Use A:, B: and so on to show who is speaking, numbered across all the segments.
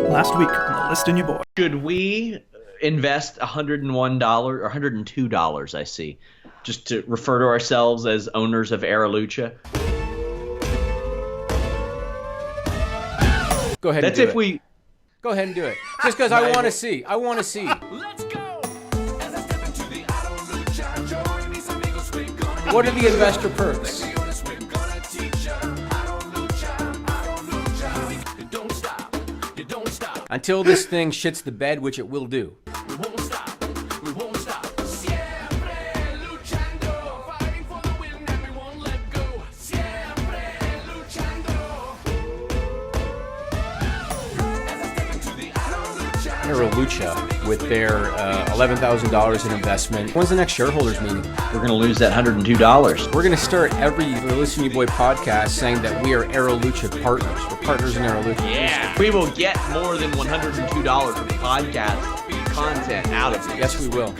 A: Last week on the List in Your Boy.
B: Should we invest $101 or $102, I see, just to refer to ourselves as owners of Arolucha?
C: Go ahead.
B: That's
C: and do
B: if
C: it.
B: we.
C: Go ahead and do it. Just because I want to see. I want to see.
D: Let's go.
C: What are the investor perks? Until this thing shits the bed, which it will do.
D: We won't stop. We won't stop. Siempre luchando, fighting for the win, and we won't let go. Siempre luchando.
C: Arolucha with their $11,000 in investment. When's the next shareholders meeting?
B: We're going to lose that $102.
C: We're going to start every Listen to Me Boy podcast saying that we are Arolucha partners. We're partners in Arolucha.
B: Yeah. We will get more than $102 of podcast content out of it.
C: Yes, we will.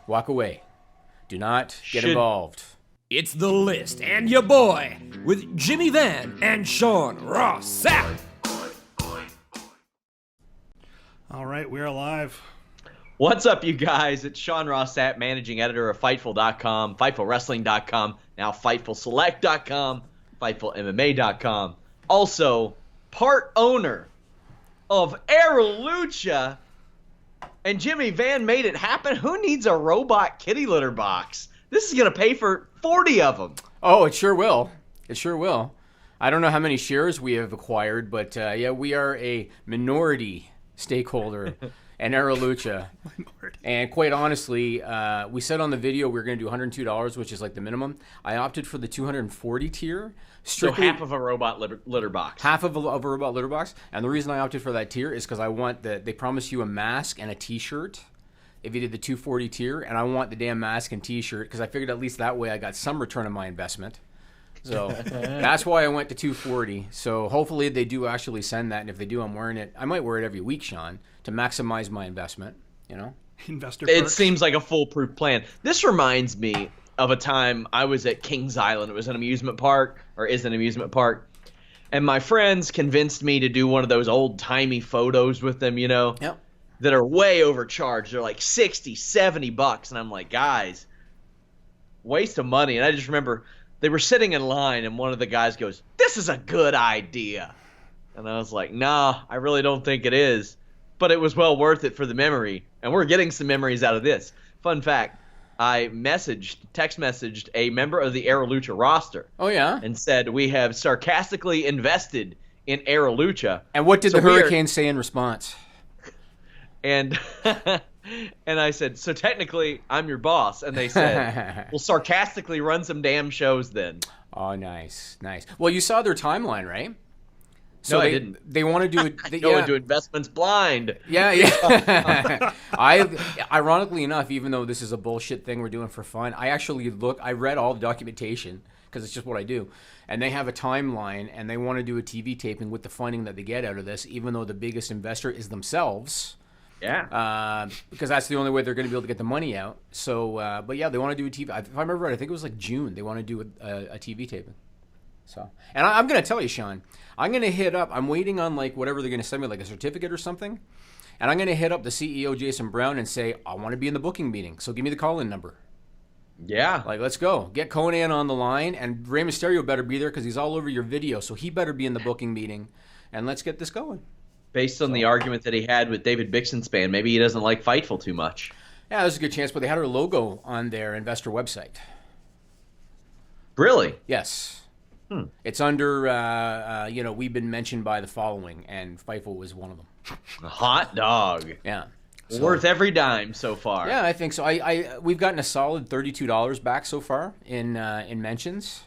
C: Walk away. Do not get involved.
D: It's The List and your boy with Jimmy Van and Sean Ross Sapp.
A: All right, we're live.
B: What's up, you guys? It's Sean Ross Sapp, managing editor of Fightful.com, FightfulWrestling.com, now FightfulSelect.com, FightfulMMA.com. Also, part owner of Arolucha. And Jimmy Van made it happen. Who needs a robot kitty litter box? This is going to pay for 40 of them.
C: Oh, it sure will. It sure will. I don't know how many shares we have acquired, but yeah, we are a minority stakeholder in Arolucha. And quite honestly, we said on the video we were going to do $102, which is like the minimum. I opted for the 240 tier.
B: So half of a robot litter box.
C: Half of a robot litter box. And the reason I opted for that tier is because I want they promise you a mask and a t-shirt if you did the 240 tier, and I want the damn mask and t-shirt because I figured at least that way I got some return on my investment. So that's why I went to 240. So hopefully they do actually send that, and if they do, I'm wearing it. I might wear it every week, Sean, to maximize my investment, you know?
A: Investor
B: It
A: perks.
B: seems like a foolproof plan. This reminds me of a time I was at Kings Island. It was an amusement park, or is an amusement park. And my friends convinced me to do one of those old-timey photos with them, you know?
C: Yep.
B: That are way overcharged. They're like 60, 70 bucks. And I'm like, guys, waste of money. And I just remember they were sitting in line and one of the guys goes, "This is a good idea." And I was like, nah, I really don't think it is. But it was well worth it for the memory. And we're getting some memories out of this. Fun fact, I text messaged a member of the Arolucha roster.
C: Oh, yeah?
B: And said, we have sarcastically invested in Arolucha.
C: And what did the Hurricane say in response?
B: And and I said, so technically, I'm your boss. And they said, well, sarcastically run some damn shows then.
C: Oh, nice, nice. Well, you saw their timeline, right? So
B: No,
C: they,
B: I didn't.
C: They want to do it.
B: Go into investments blind.
C: Yeah. Ironically enough, even though this is a bullshit thing we're doing for fun, I read all the documentation because it's just what I do. And they have a timeline, and they want to do a TV taping with the funding that they get out of this, even though the biggest investor is themselves.
B: Yeah.
C: Because that's the only way they're going to be able to get the money out. So, but yeah, they want to do a TV. If I remember right, I think it was like June. They want to do a TV taping. So, and I'm going to tell you, Sean, I'm going to hit up. I'm waiting on like whatever they're going to send me, like a certificate or something. And I'm going to hit up the CEO, Jason Brown, and say, I want to be in the booking meeting. So give me the call-in number.
B: Yeah.
C: Like, let's go. Get Conan on the line, and Rey Mysterio better be there because he's all over your video. So he better be in the booking meeting, and let's get this going.
B: Based on the argument that he had with David Bixenspan, maybe he doesn't like Fightful too much.
C: Yeah, there's a good chance, but they had our logo on their investor website.
B: Really?
C: Yes. It's under, we've been mentioned by the following, and Fightful was one of them.
B: A hot dog.
C: Yeah. So,
B: worth every dime so far.
C: Yeah, I think so. We've gotten a solid $32 back so far in mentions.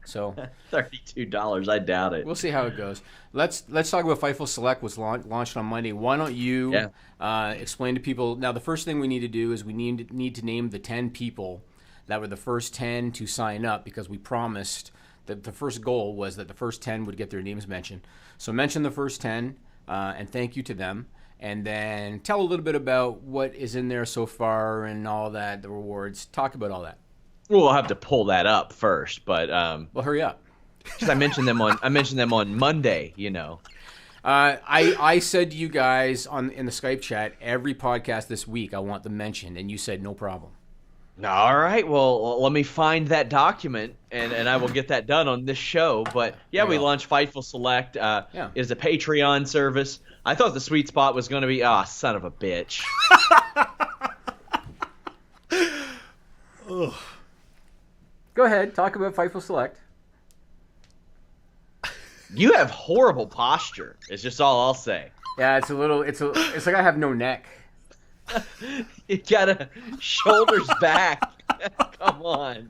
C: So
B: $32, I doubt it.
C: We'll see how it goes. Let's talk about Fightful Select was launched on Monday. Why don't you explain to people? Now, the first thing we need to do is we need to name the 10 people that were the first 10 to sign up, because we promised that the first goal was that the first 10 would get their names mentioned. So mention the first 10 and thank you to them. And then tell a little bit about what is in there so far and all that, the rewards. Talk about all that.
B: Well, I'll have to pull that up first, but
C: Well, hurry up.
B: because I mentioned them on Monday. You know.
C: I said to you guys in the Skype chat, every podcast this week I want them mentioned, and you said no problem.
B: All right. Well, let me find that document, and I will get that done on this show. But yeah, we launched Fightful Select. It is a Patreon service. I thought the sweet spot was going to be, son of a bitch.
C: Go ahead, talk about Fightful Select.
B: You have horrible posture. It's just all I'll say.
C: Yeah, it's like I have no neck.
B: You gotta shoulders back. Come on.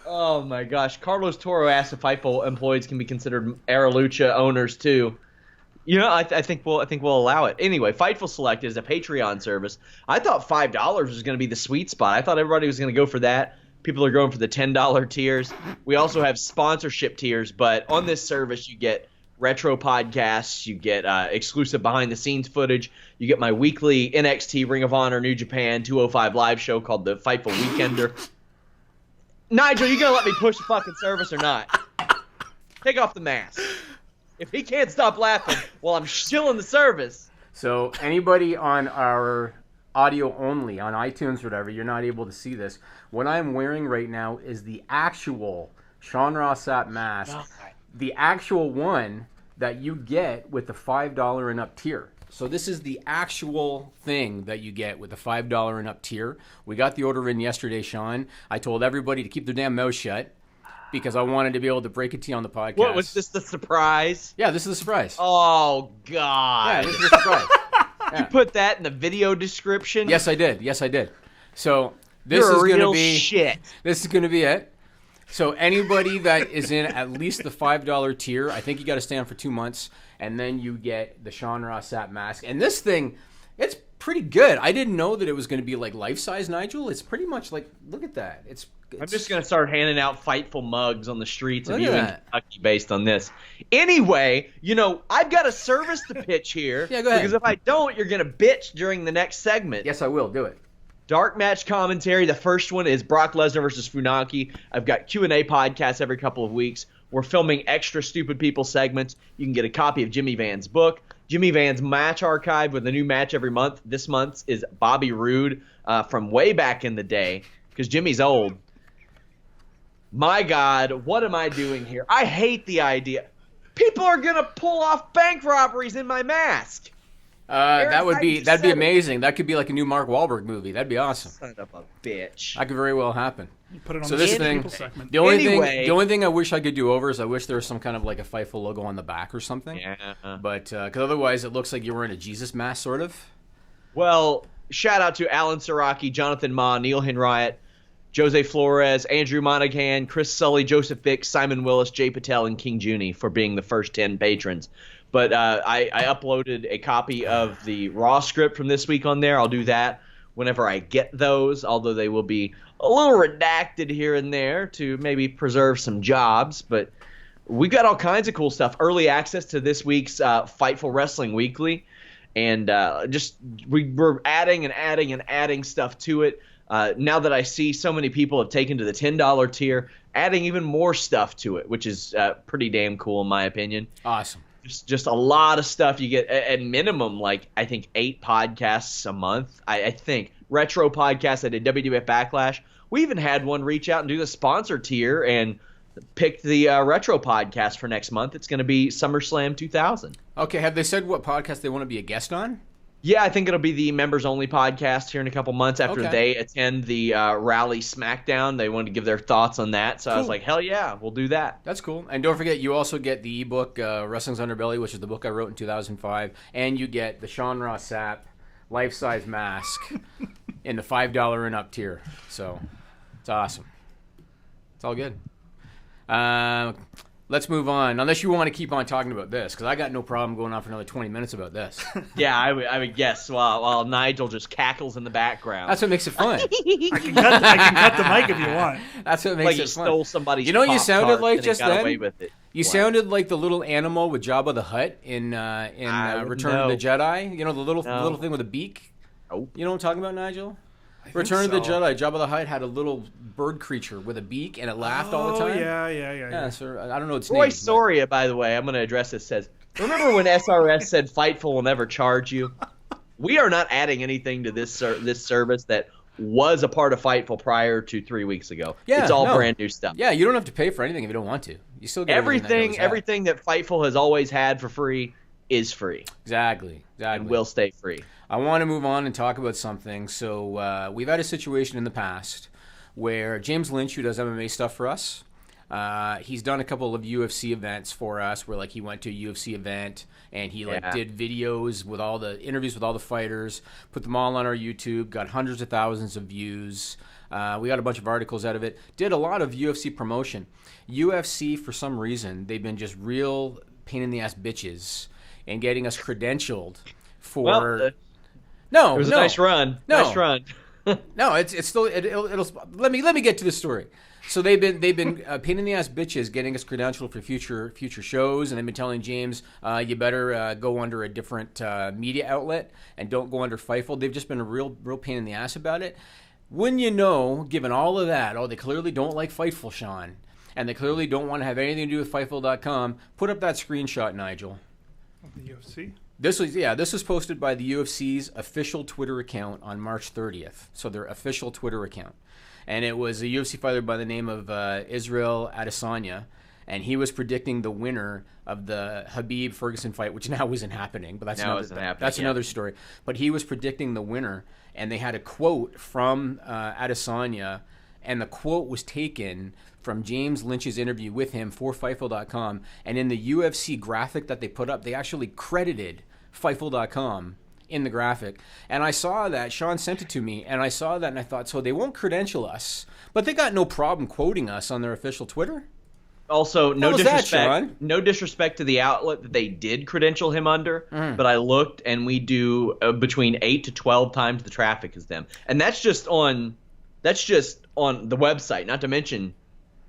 B: Oh my gosh. Carlos Toro asked if Fightful employees can be considered Arolucha owners too. You know, I think we'll allow it. Anyway, Fightful Select is a Patreon service. I thought $5 was going to be the sweet spot. I thought everybody was going to go for that. People are going for the $10 tiers. We also have sponsorship tiers, but on this service you get retro podcasts, you get exclusive behind-the-scenes footage, you get my weekly NXT Ring of Honor New Japan 205 live show called the Fightful Weekender. Nigel, you gonna let me push the fucking service or not? Take off the mask. If he can't stop laughing while I'm shilling the service.
C: So anybody on our audio only, on iTunes or whatever, you're not able to see this. What I'm wearing right now is the actual Sean Ross Sapp mask. The actual one that you get with the $5 and up tier. So this is the actual thing that you get with the $5 and up tier. We got the order in yesterday, Sean. I told everybody to keep their damn mouth shut because I wanted to be able to break it to you on the podcast.
B: What, was this the surprise?
C: Yeah, this is a surprise.
B: Oh, God.
C: Yeah, this is a surprise.
B: You put that in the video description?
C: Yes, I did. So this
B: You're
C: is
B: a
C: going to
B: real
C: be
B: shit.
C: This is going to be it. So anybody that is in at least the $5 tier, I think you got to stay on for 2 months, and then you get the Sean Ross Sapp mask. And this thing, it's pretty good. I didn't know that it was going to be like life-size, Nigel. It's pretty much like, look at that.
B: I'm just going to start handing out Fightful mugs on the streets of
C: Look at
B: you in
C: that.
B: Kentucky based on this. Anyway, you know, I've got a service to pitch here.
C: Yeah, go ahead.
B: Because if I don't, you're going to bitch during the next segment.
C: Yes, I will. Do it.
B: Dark match commentary. The first one is Brock Lesnar versus Funaki. I've got Q&A podcasts every couple of weeks. We're filming extra stupid people segments. You can get a copy of Jimmy Van's book. Jimmy Van's match archive with a new match every month. This month's is Bobby Roode from way back in the day because Jimmy's old. My God, what am I doing here? I hate the idea. People are going to pull off bank robberies in my mask.
C: That'd be amazing. That could be like a new Mark Wahlberg movie. That'd be awesome.
B: Son of a bitch.
C: That could very well happen.
A: You put it on
C: So
A: the
C: this
A: Stupid
C: thing,
A: people segment.
C: the only
B: Anyway.
C: thing I wish I could do over is I wish there was some kind of like a Fightful logo on the back or something.
B: Yeah.
C: But because otherwise it looks like you're wearing a Jesus mask, sort of.
B: Well, shout out to Alan Saraki, Jonathan Ma, Neil Henriott, Jose Flores, Andrew Monaghan, Chris Sully, Joseph Vick, Simon Willis, Jay Patel, and King Junie for being the first 10 patrons. But I uploaded a copy of the Raw script from this week on there. I'll do that whenever I get those, although they will be a little redacted here and there to maybe preserve some jobs. But we've got all kinds of cool stuff. Early access to this week's Fightful Wrestling Weekly. And we're adding and adding and adding stuff to it. Now that I see so many people have taken to the $10 tier, adding even more stuff to it, which is pretty damn cool in my opinion.
C: Awesome.
B: Just a lot of stuff. You get at minimum, like, I think 8 podcasts a month. I think. Retro podcasts. I did WWF Backlash. We even had one reach out and do the sponsor tier and picked the retro podcast for next month. It's going to be SummerSlam 2000.
C: Okay, have they said what podcast they want to be a guest on?
B: Yeah, I think it'll be the members-only podcast here in a couple months after
C: Okay.
B: they attend the Rally SmackDown. They wanted to give their thoughts on that. So I was
C: Cool.
B: like, hell yeah, we'll do that.
C: That's cool. And don't forget, you also get the ebook Wrestling's Underbelly, which is the book I wrote in 2005, and you get the Sean Ross Sapp life-size mask in the $5 and up tier. So it's awesome. It's all good. Let's move on. Unless you want to keep on talking about this, because I got no problem going on for another 20 minutes about this.
B: Yeah, I would guess while Nigel just cackles in the background.
C: That's what makes it fun.
A: I can cut the mic if you want.
C: That's what makes
B: like
C: it
B: you
C: fun.
B: stole somebody's
C: You know what you
B: Pop-Tart
C: sounded like
B: and
C: just
B: got
C: then?
B: away with it.
C: You
B: What?
C: sounded like the little animal with Jabba the Hutt in
B: I
C: Return of
B: know.
C: the Jedi. You know, the little
B: No.
C: little thing with a beak?
B: Nope.
C: You know what I'm talking about, Nigel? Return of the Jedi. Jabba the Hutt had a little bird creature with a beak, and it laughed all the time.
A: Yeah.
C: So I don't know its
B: Roy
C: name.
B: Soria, by the way, I'm going to address this, says, remember when SRS said Fightful will never charge you? We are not adding anything to this service that was a part of Fightful prior to 3 weeks ago.
C: Yeah,
B: it's all
C: no.
B: brand new stuff.
C: Yeah, you don't have to pay for anything if you don't want to. You still get
B: everything that Fightful has always had for free is free.
C: Exactly.
B: And will stay free.
C: I want to move on and talk about something. So we've had a situation in the past where James Lynch, who does MMA stuff for us, he's done a couple of UFC events for us where, like, he went to a UFC event and he did videos with all the interviews with all the fighters, put them all on our YouTube, got hundreds of thousands of views. We got a bunch of articles out of it. Did a lot of UFC promotion. UFC, for some reason, they've been just real pain in the ass bitches and getting us credentialed for.
B: It was a nice run.
C: No.
B: Nice run.
C: No, it's still it'll. Let me get to the story. So they've been pain in the ass bitches getting us credentialed for future shows, and they've been telling James, you better go under a different media outlet and don't go under Fightful. They've just been a real pain in the ass about it. Wouldn't you know, given all of that, they clearly don't like Fightful, Sean, and they clearly don't want to have anything to do with Fightful.com. Put up that screenshot, Nigel.
A: The UFC.
C: This was posted by the UFC's official Twitter account on March 30th. So their official Twitter account. And it was a UFC fighter by the name of Israel Adesanya, and he was predicting the winner of the Khabib-Ferguson fight, which now isn't happening, but that's another story. But he was predicting the winner, and they had a quote from Adesanya, and the quote was taken from James Lynch's interview with him for Fightful.com, and in the UFC graphic that they put up, they actually credited Fightful.com in the graphic. And I saw that. Sean sent it to me, and I saw that, and I thought, so they won't credential us, but they got no problem quoting us on their official Twitter?
B: Also, no disrespect,
C: Sean?
B: no disrespect to the outlet that they did credential him under, but I looked, and we do between 8 to 12 times the traffic as them. And that's just on the website, not to mention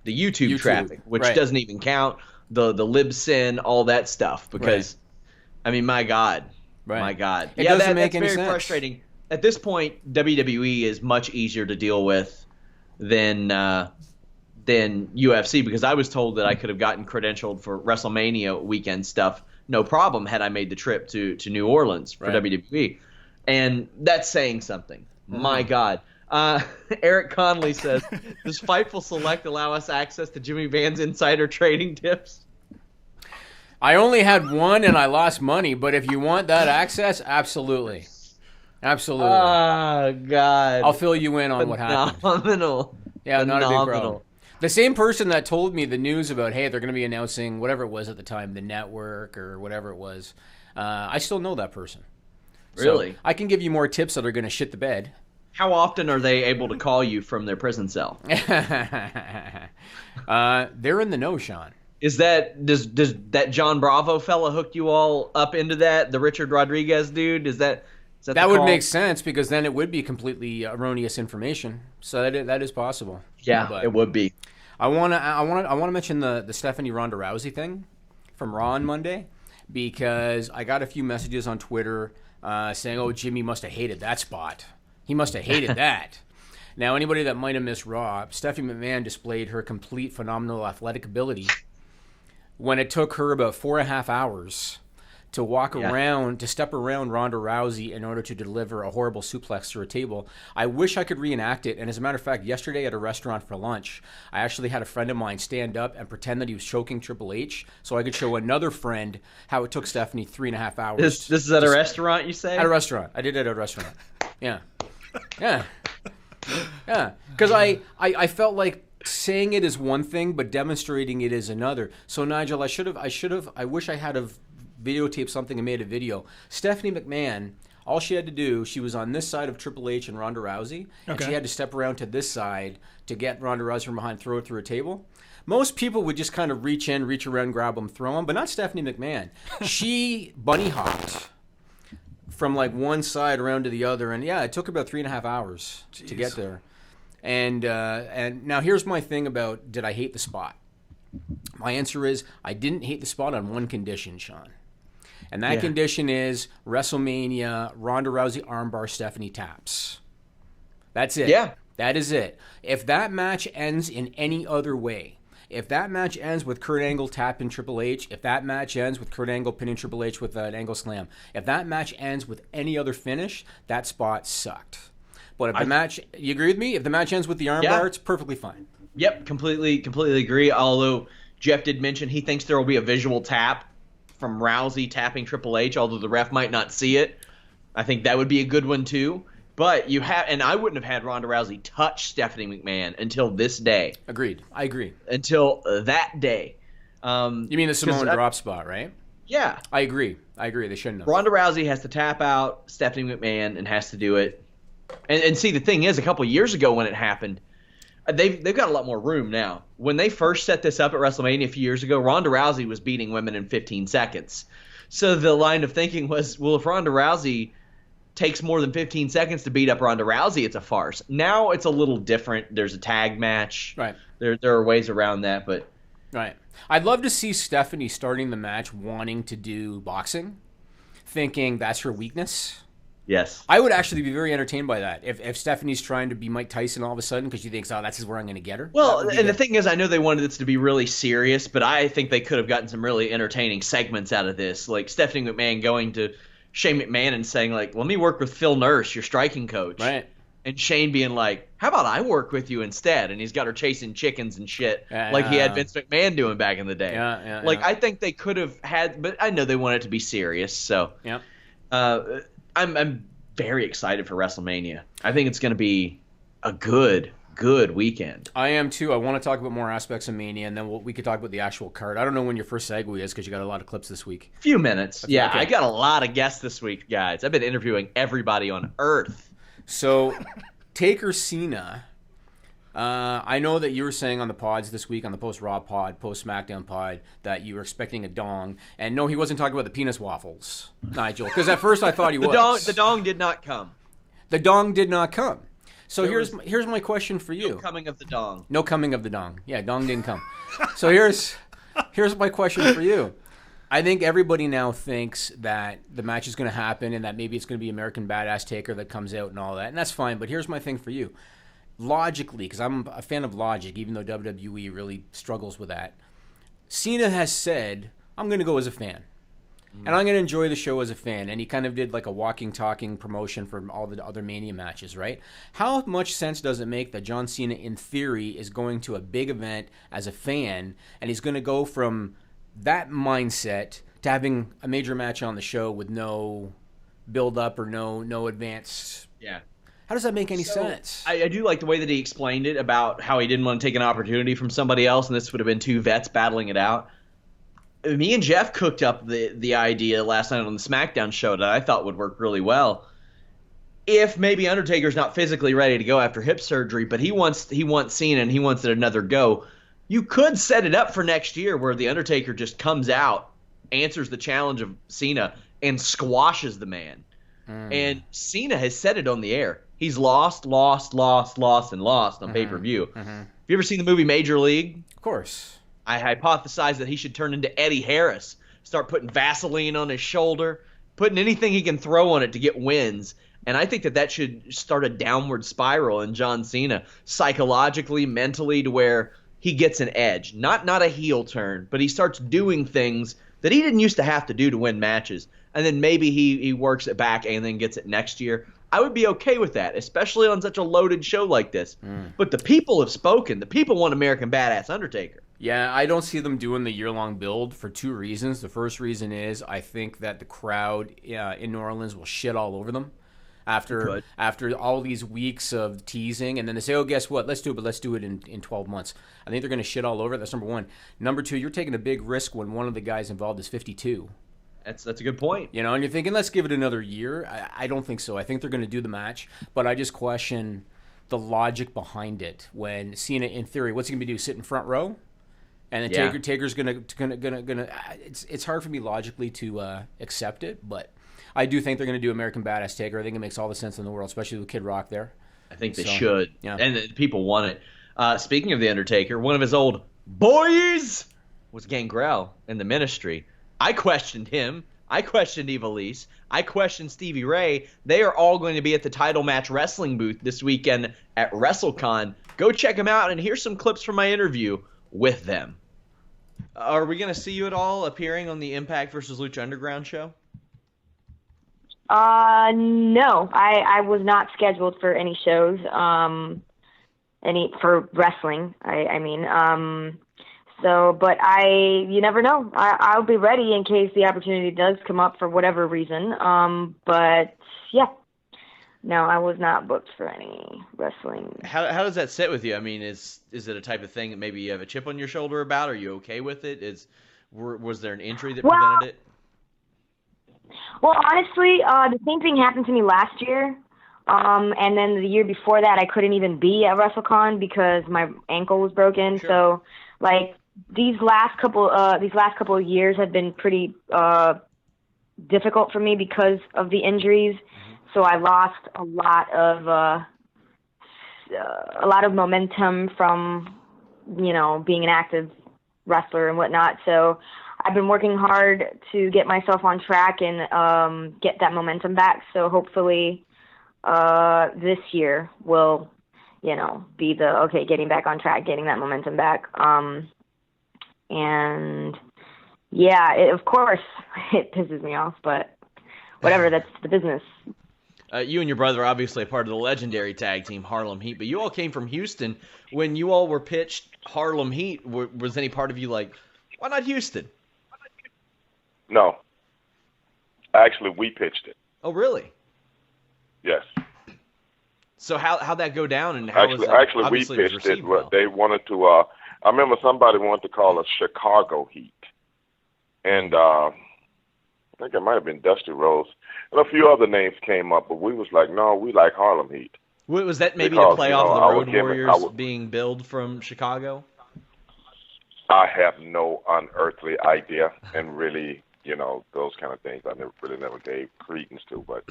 B: the YouTube traffic, which doesn't even count the libsyn, all that stuff, because, I mean, my God. Right. My God.
C: It doesn't make
B: that's
C: any
B: very
C: sense.
B: Frustrating. At this point, WWE is much easier to deal with than UFC, because I was told that I could have gotten credentialed for WrestleMania weekend stuff, no problem, had I made the trip to New Orleans for WWE. And that's saying something. My God. Eric Conley says, does Fightful Select allow us access to Jimmy Van's insider trading tips?
C: I only had one and I lost money, but if you want that access, absolutely. Absolutely.
B: Oh, God.
C: I'll fill you in on what happened.
B: Phenomenal.
C: Yeah, not a big problem. The same person that told me the news about, hey, they're going to be announcing whatever it was at the time, the network or whatever it was, I still know that person.
B: Really?
C: So I can give you more tips that are going to shit the bed.
B: How often are they able to call you from their prison cell?
C: They're in the know, Sean.
B: Does that John Bravo fella hook you all up into that? The Richard Rodriguez dude? Is that
C: that would make sense, because then it would be completely erroneous information. So that is possible.
B: Yeah,
C: but
B: it would be.
C: I want to mention the Stephanie Ronda Rousey thing from Raw on Monday, because I got a few messages on Twitter saying, "Oh, Jimmy must have hated that spot. He must have hated that." Now, anybody that might have missed Raw, Stephanie McMahon displayed her complete phenomenal athletic ability when it took her about 4.5 hours to walk around, to step around Ronda Rousey in order to deliver a horrible suplex through a table. I wish I could reenact it. And as a matter of fact, yesterday at a restaurant for lunch, I actually had a friend of mine stand up and pretend that he was choking Triple H so I could show another friend how it took Stephanie 3.5 hours.
B: This is at a restaurant, you say?
C: At a restaurant. I did it at a restaurant. Yeah. Yeah. Yeah. Because I felt like saying it is one thing, but demonstrating it is another. So Nigel, I wish I had videotaped something and made a video. Stephanie McMahon, all she had to do, she was on this side of Triple H and Ronda Rousey, and she had to step around to this side to get Ronda Rousey from behind, throw it through a table. Most people would just kind of reach around, grab them, throw them, but not Stephanie McMahon. She bunny hopped from like one side around to the other, and it took about 3.5 hours to get there. And now here's my thing about, did I hate the spot? My answer is, I didn't hate the spot on one condition, Sean. And that condition is WrestleMania, Ronda Rousey armbar, Stephanie taps. That's it.
B: Yeah.
C: That is it. If that match ends in any other way, if that match ends with Kurt Angle tapping Triple H, if that match ends with Kurt Angle pinning Triple H with an angle slam, if that match ends with any other finish, that spot sucked. But if the match, you agree with me? If the match ends with the armbar, it's perfectly fine.
B: Yep, completely agree. Although Jeff did mention he thinks there will be a visual tap from Rousey tapping Triple H, although the ref might not see it. I think that would be a good one too. But you have, and I wouldn't have had Ronda Rousey touch Stephanie McMahon until this day.
C: Agreed. I agree.
B: Until that day.
C: You mean the Samoan drop spot, right?
B: Yeah.
C: I agree. They shouldn't have.
B: Ronda Rousey has to tap out Stephanie McMahon and has to do it. And see, the thing is, a couple years ago when it happened, they've got a lot more room now. When they first set this up at WrestleMania a few years ago, Ronda Rousey was beating women in 15 seconds. So the line of thinking was, well, if Ronda Rousey takes more than 15 seconds to beat up Ronda Rousey, it's a farce. Now it's a little different. There's a tag match.
C: Right.
B: There are ways around that, but
C: right. I'd love to see Stephanie starting the match wanting to do boxing, thinking that's her weakness.
B: yes.
C: I would actually be very entertained by that. If Stephanie's trying to be Mike Tyson all of a sudden because she thinks, oh, that's where I'm going to get her.
B: Well, and the thing is, I know they wanted this to be really serious, but I think they could have gotten some really entertaining segments out of this. Like Stephanie McMahon going to Shane McMahon and saying, like, let me work with Phil Nurse, your striking coach.
C: Right.
B: And Shane being like, how about I work with you instead? And he's got her chasing chickens and shit like he had Vince McMahon doing back in the day. I think they could have had, but I know they want it to be serious. So I'm very excited for WrestleMania. I think it's going to be a good weekend.
C: I am too. I want to talk about more aspects of Mania, and then we could talk about the actual card. I don't know when your first segue is because you got a lot of clips this week.
B: Few minutes. Yeah,
C: okay.
B: I got a lot of guests this week, guys. I've been interviewing everybody on Earth.
C: So, Taker Cena. I know that you were saying on the pods this week, on the post-Raw pod, post-SmackDown pod, that you were expecting a dong. And no, he wasn't talking about the penis waffles, Nigel. Because at first I thought he was.
B: The dong did not come.
C: The dong did not come. So here's my question for you.
B: No coming of the dong.
C: No coming of the dong. Yeah, dong didn't come. So here's my question for you. I think everybody now thinks that the match is going to happen and that maybe it's going to be American Badass Taker that comes out and all that. And that's fine, but here's my thing for you. Logically, because I'm a fan of logic, even though WWE really struggles with that, Cena has said, I'm going to go as a fan. And I'm going to enjoy the show as a fan. And he kind of did like a walking, talking promotion for all the other Mania matches, right? How much sense does it make that John Cena, in theory, is going to a big event as a fan, and he's going to go from that mindset to having a major match on the show with no build-up or no advance?
B: Yeah.
C: How does that make any sense?
B: I do like the way that he explained it about how he didn't want to take an opportunity from somebody else, and this would have been two vets battling it out. Me and Jeff cooked up the idea last night on the SmackDown show that I thought would work really well. If maybe Undertaker's not physically ready to go after hip surgery, but he wants Cena and he wants it another go, you could set it up for next year where the Undertaker just comes out, answers the challenge of Cena, and squashes the man. And Cena has said it on the air. He's lost on pay-per-view. Have you ever seen the movie Major League?
C: Of course.
B: I hypothesize that he should turn into Eddie Harris, start putting Vaseline on his shoulder, putting anything he can throw on it to get wins. And I think that should start a downward spiral in John Cena, psychologically, mentally, to where he gets an edge. Not a heel turn, but he starts doing things that he didn't used to have to do to win matches. And then maybe he works it back and then gets it next year. I would be okay with that, especially on such a loaded show like this. But the people have spoken. The people want American Badass Undertaker.
C: Yeah, I don't see them doing the year-long build for two reasons. The first reason is I think that the crowd in New Orleans will shit all over them after all these weeks of teasing. And then they say, oh, guess what? Let's do it, but let's do it in 12 months. I think they're going to shit all over it. That's number one. Number two, you're taking a big risk when one of the guys involved is 52.
B: That's a good point.
C: You know, and you're thinking, let's give it another year. I don't think so. I think they're going to do the match, but I just question the logic behind it. When Cena, in theory, what's he going to do? Sit in front row? And then Taker's gonna. It's hard for me logically to accept it, but I do think they're gonna do American Badass Taker. I think it makes all the sense in the world, especially with Kid Rock there.
B: I think they should,
C: yeah.
B: And people want it. Speaking of the Undertaker, one of his old boys was Gangrel in the Ministry. I questioned him. I questioned Ivelisse. I questioned Stevie Ray. They are all going to be at the Title Match Wrestling booth this weekend at WrestleCon. Go check them out, and here's some clips from my interview with them. Are we going to see you at all appearing on the Impact versus Lucha Underground show?
E: No, I was not scheduled for any shows, for wrestling. But you never know. I'll be ready in case the opportunity does come up for whatever reason. But yeah, no, I was not booked for any wrestling.
B: How does that sit with you? I mean, is it a type of thing that maybe you have a chip on your shoulder about? Are you okay with it? Was there an injury that prevented it?
E: Well, honestly, the same thing happened to me last year. And then the year before that, I couldn't even be at WrestleCon because my ankle was broken.
B: Sure.
E: So, these last couple of years have been pretty difficult for me because of the injuries. Mm-hmm. So I lost a lot of momentum from, being an active wrestler and whatnot. So I've been working hard to get myself on track and get that momentum back. So hopefully this year will, be getting back on track, getting that momentum back. And yeah, of course it pisses me off, but whatever, that's the business.
B: You and your brother are obviously a part of the legendary tag team Harlem Heat, but you all came from Houston. When you all were pitched Harlem Heat, was any part of you like, why not Houston?
F: No. Actually, we pitched it.
B: Oh, really?
F: Yes.
B: So how'd that go down? And how
F: actually, we pitched it. Well. They wanted to. I remember somebody wanted to call us Chicago Heat, and I think it might have been Dusty Rose, and a few other names came up. But we was like, no, we like Harlem Heat.
B: Was that maybe to play off of the Road Warriors being billed from Chicago?
F: I have no unearthly idea, and really, those kind of things I never gave credence to, but.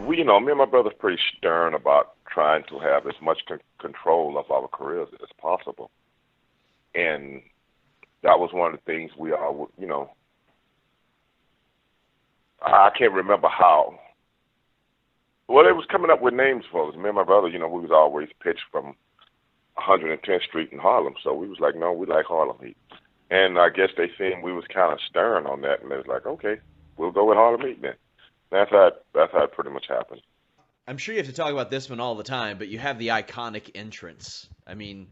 F: Me and my brother's pretty stern about trying to have as much control of our careers as possible. And that was one of the things we all, I can't remember how. Well, it was coming up with names for us. Me and my brother, we was always pitched from 110th Street in Harlem. So we was like, no, we like Harlem Heat. And I guess they seen we was kind of stern on that. And they was like, okay, we'll go with Harlem Heat then. That's how it pretty much happened.
B: I'm sure you have to talk about this one all the time, but you have the iconic entrance. I mean,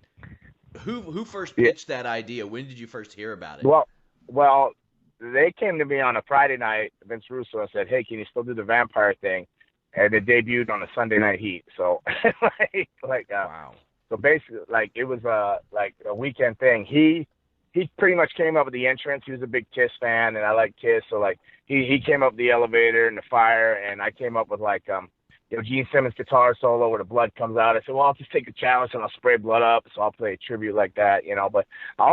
B: who first pitched that idea? When did you first hear about it?
G: Well, they came to me on a Friday night, Vince Russo, and said, hey, can you still do the vampire thing? And it debuted on a Sunday Night Heat. So, wow. So basically, it was a weekend thing. He pretty much came up with the entrance. He was a big Kiss fan, and I like Kiss. So, he came up the elevator and the fire, and I came up with, Gene Simmons' guitar solo where the blood comes out. I said, well, I'll just take a challenge and I'll spray blood up, so I'll play a tribute like that, But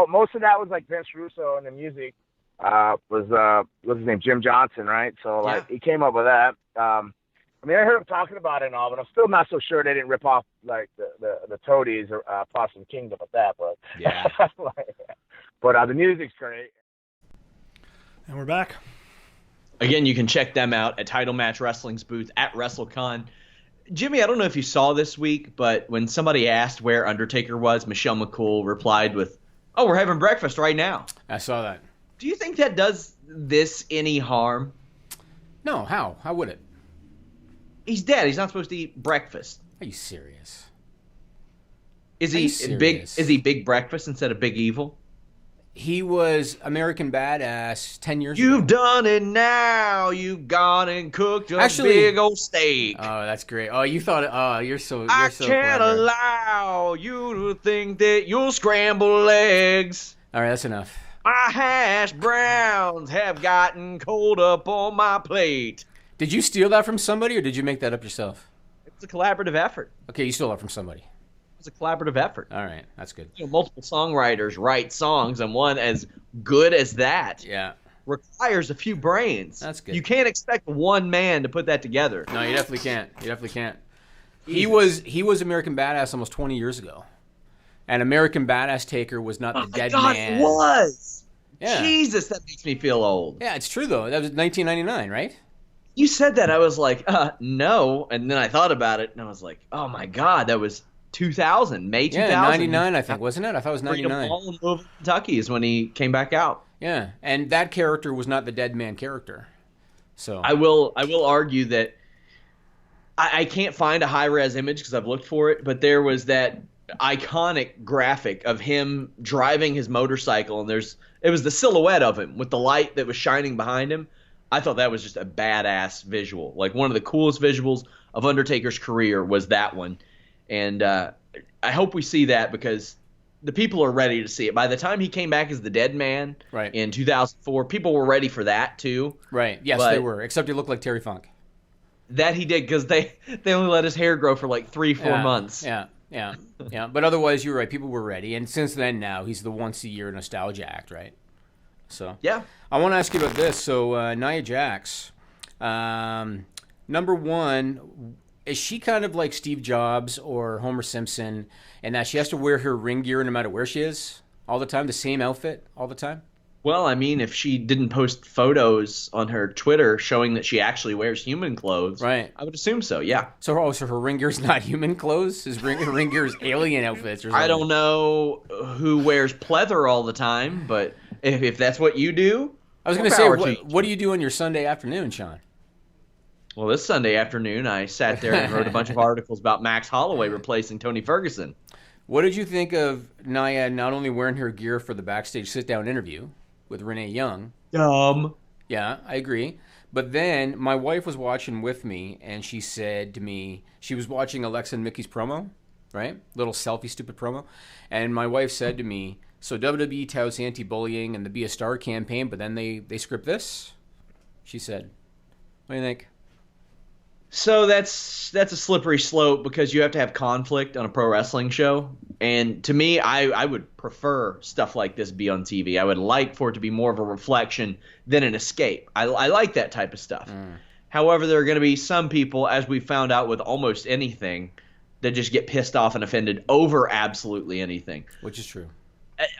G: most of that was, Vince Russo, and the music was his name, Jim Johnson, right? So, he came up with that. I heard him talking about it and all, but I'm still not so sure they didn't rip off, the Toadies or Possum Kingdom with that, but...
B: Yeah.
G: But the music's great.
A: And we're back.
B: Again, you can check them out at Title Match Wrestling's booth at WrestleCon. Jimmy, I don't know if you saw this week, but when somebody asked where Undertaker was, Michelle McCool replied with, oh, we're having breakfast right now.
C: I saw that.
B: Do you think that does this any harm?
C: No, how? How would it?
B: He's dead. He's not supposed to eat breakfast.
C: Are you serious?
B: Is he Big Breakfast instead of Big Evil?
C: He was American Badass 10 years ago.
B: You've done it now. You've gone and cooked a big old steak.
C: Oh, that's great. Oh, you thought, you're so
B: I
C: so
B: can't
C: clever.
B: allow you to think that you'll scramble eggs.
C: All right, that's enough.
B: My hash browns have gotten cold up on my plate.
C: Did you steal that from somebody, or did you make that up yourself?
B: It's a collaborative effort.
C: Okay, you stole that from somebody.
B: It's a collaborative effort.
C: All right, that's good.
B: Multiple songwriters write songs, and one as good as that requires a few brains.
C: That's good.
B: You can't expect one man to put that together.
C: No, you definitely can't. You definitely can't. He was American Badass almost 20 years ago, and American Badass Taker was not the dead man.
B: It was.
C: Yeah.
B: Jesus, that makes me feel old.
C: Yeah, it's true though. That was 1999, right?
B: You said that, I was like, no. And then I thought about it, and I was like, oh my God, that was 2000, May 2000.
C: Yeah, 99, I think, wasn't it? I thought it was
B: Freedom
C: 99.
B: Hall in Louisville, Kentucky is when he came back out.
C: Yeah, and that character was not the dead man character. So
B: I will argue that I can't find a high-res image because I've looked for it, but there was that iconic graphic of him driving his motorcycle, and it was the silhouette of him with the light that was shining behind him. I thought that was just a badass visual. Like, one of the coolest visuals of Undertaker's career was that one. And I hope we see that because the people are ready to see it. By the time he came back as the dead man in 2004, people were ready for that too.
C: Right. Yes,
B: but
C: they were. Except he looked like Terry Funk.
B: That he did because they only let his hair grow for like 3-4 months.
C: Yeah. But otherwise, you're right. People were ready. And since then now, he's the once-a-year nostalgia act, right? So
B: yeah.
C: I want to ask you about this. So Nia Jax, number one, is she kind of like Steve Jobs or Homer Simpson in that she has to wear her ring gear no matter where she is all the time, the same outfit all the time?
B: Well, I mean, if she didn't post photos on her Twitter showing that she actually wears human clothes,
C: right?
B: I would assume so, yeah.
C: So her ring gear's not human clothes? Her ring gear's alien outfits or something?
B: I don't know who wears pleather all the time, but if that's what you do,
C: I was going to say, what do you do on your Sunday afternoon, Sean?
B: Well, this Sunday afternoon, I sat there and wrote a bunch of articles about Max Holloway replacing Tony Ferguson.
C: What did you think of Nia not only wearing her gear for the backstage sit-down interview with Renee Young?
B: Dumb.
C: Yeah, I agree. But then my wife was watching with me, and she said to me, she was watching Alexa and Mickey's promo, right? Little selfie stupid promo. And my wife said to me, so WWE touts anti-bullying and the Be a Star campaign, but then they script this? She said, what do you think?
B: So that's a slippery slope because you have to have conflict on a pro wrestling show. And to me, I would prefer stuff like this be on TV. I would like for it to be more of a reflection than an escape. I like that type of stuff. However, there are going to be some people, as we found out with almost anything, that just get pissed off and offended over absolutely anything.
C: Which is true.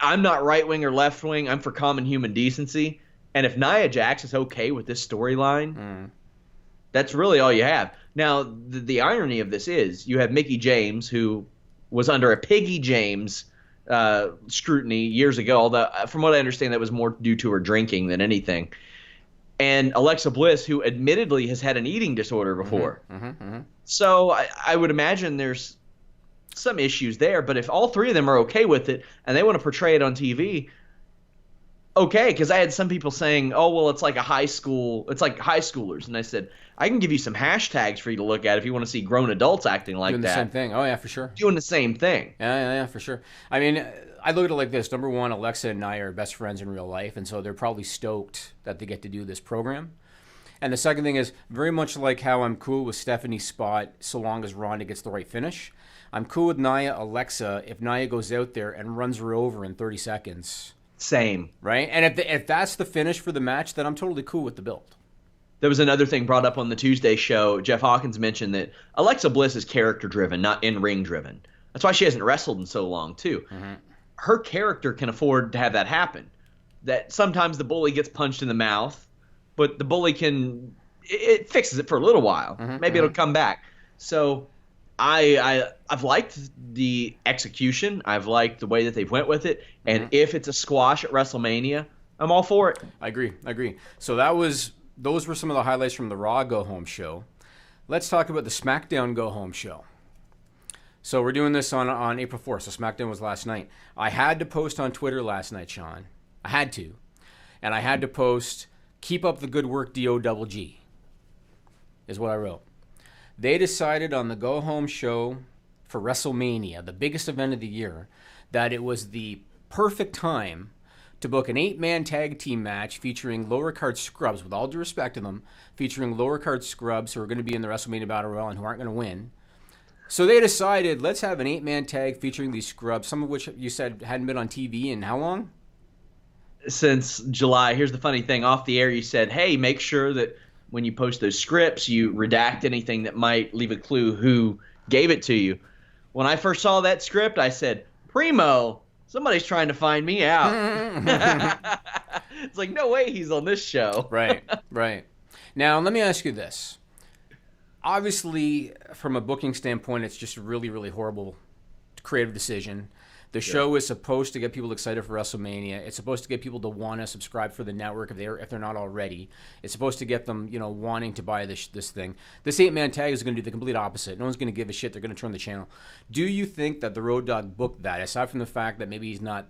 B: I'm not right-wing or left-wing. I'm for common human decency. And if Nia Jax is okay with this storyline, that's really all you have. Now, the irony of this is you have Mickie James, who was under a Piggy James scrutiny years ago, although from what I understand that was more due to her drinking than anything. And Alexa Bliss, who admittedly has had an eating disorder before. So I would imagine there's some issues there, but if all three of them are okay with it and they want to portray it on TV, okay, because I had some people saying, oh, well, it's like high schoolers. And I said, I can give you some hashtags for you to look at if you want to see grown adults acting like
C: Doing
B: that.
C: the same thing. Oh, yeah, for sure.
B: Doing the same thing.
C: Yeah, for sure. I mean, I look at it like this. Number one, Alexa and Nia are best friends in real life, and so they're probably stoked that they get to do this program. And the second thing is, very much like how I'm cool with Stephanie's spot so long as Ronda gets the right finish, I'm cool with Nia Alexa if Nia goes out there and runs her over in 30 seconds.
B: Same.
C: Right? And if that's the finish for the match, then I'm totally cool with the build.
B: There was another thing brought up on the Tuesday show. Jeff Hawkins mentioned that Alexa Bliss is character-driven, not in-ring driven. That's why she hasn't wrestled in so long, too. Her character can afford to have that happen. That sometimes the bully gets punched in the mouth, but the bully it fixes it for a little while. Maybe it'll come back. So I've liked the execution. I've liked the way that they've went with it. And if it's a squash at WrestleMania, I'm all for it.
C: I agree. So those were some of the highlights from the Raw Go Home show. Let's talk about the SmackDown Go Home show. So we're doing this on April 4th. So SmackDown was last night. I had to post on Twitter last night, Sean. I had to. And I had to post, keep up the good work, DOGG, is what I wrote. They decided on the Go Home show for WrestleMania, the biggest event of the year, that it was the perfect time to book an 8-man tag team match featuring lower card scrubs, with all due respect to them, featuring lower card scrubs who are going to be in the WrestleMania Battle Royal and who aren't going to win. So they decided, let's have an 8-man tag featuring these scrubs, some of which you said hadn't been on TV in how long?
B: Since July. Here's the funny thing. Off the air, you said, hey, make sure that when you post those scripts, you redact anything that might leave a clue who gave it to you. When I first saw that script, I said, Primo, somebody's trying to find me out. It's like, no way he's on this show.
C: Right. Now, let me ask you this. Obviously, from a booking standpoint, it's just a really, really horrible creative decision. The show is supposed to get people excited for WrestleMania. It's supposed to get people to want to subscribe for the network if they're not already. It's supposed to get them, wanting to buy this thing. This 8-man tag is going to do the complete opposite. No one's going to give a shit. They're going to turn the channel. Do you think that the Road Dogg booked that, aside from the fact that maybe he's not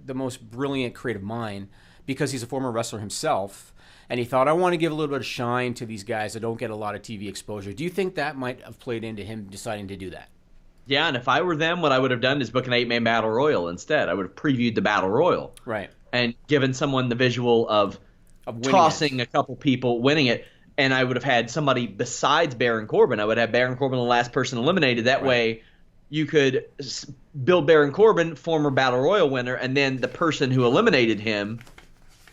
C: the most brilliant creative mind, because he's a former wrestler himself, and he thought, I want to give a little bit of shine to these guys that don't get a lot of TV exposure. Do you think that might have played into him deciding to do that?
B: Yeah, and if I were them, what I would have done is book an 8-man battle royal instead. I would have previewed the battle royal.
C: Right.
B: And given someone the visual of tossing a couple people, winning it, and I would have had somebody besides Baron Corbin. I would have Baron Corbin the last person eliminated. That way you could build Baron Corbin, former battle royal winner, and then the person who eliminated him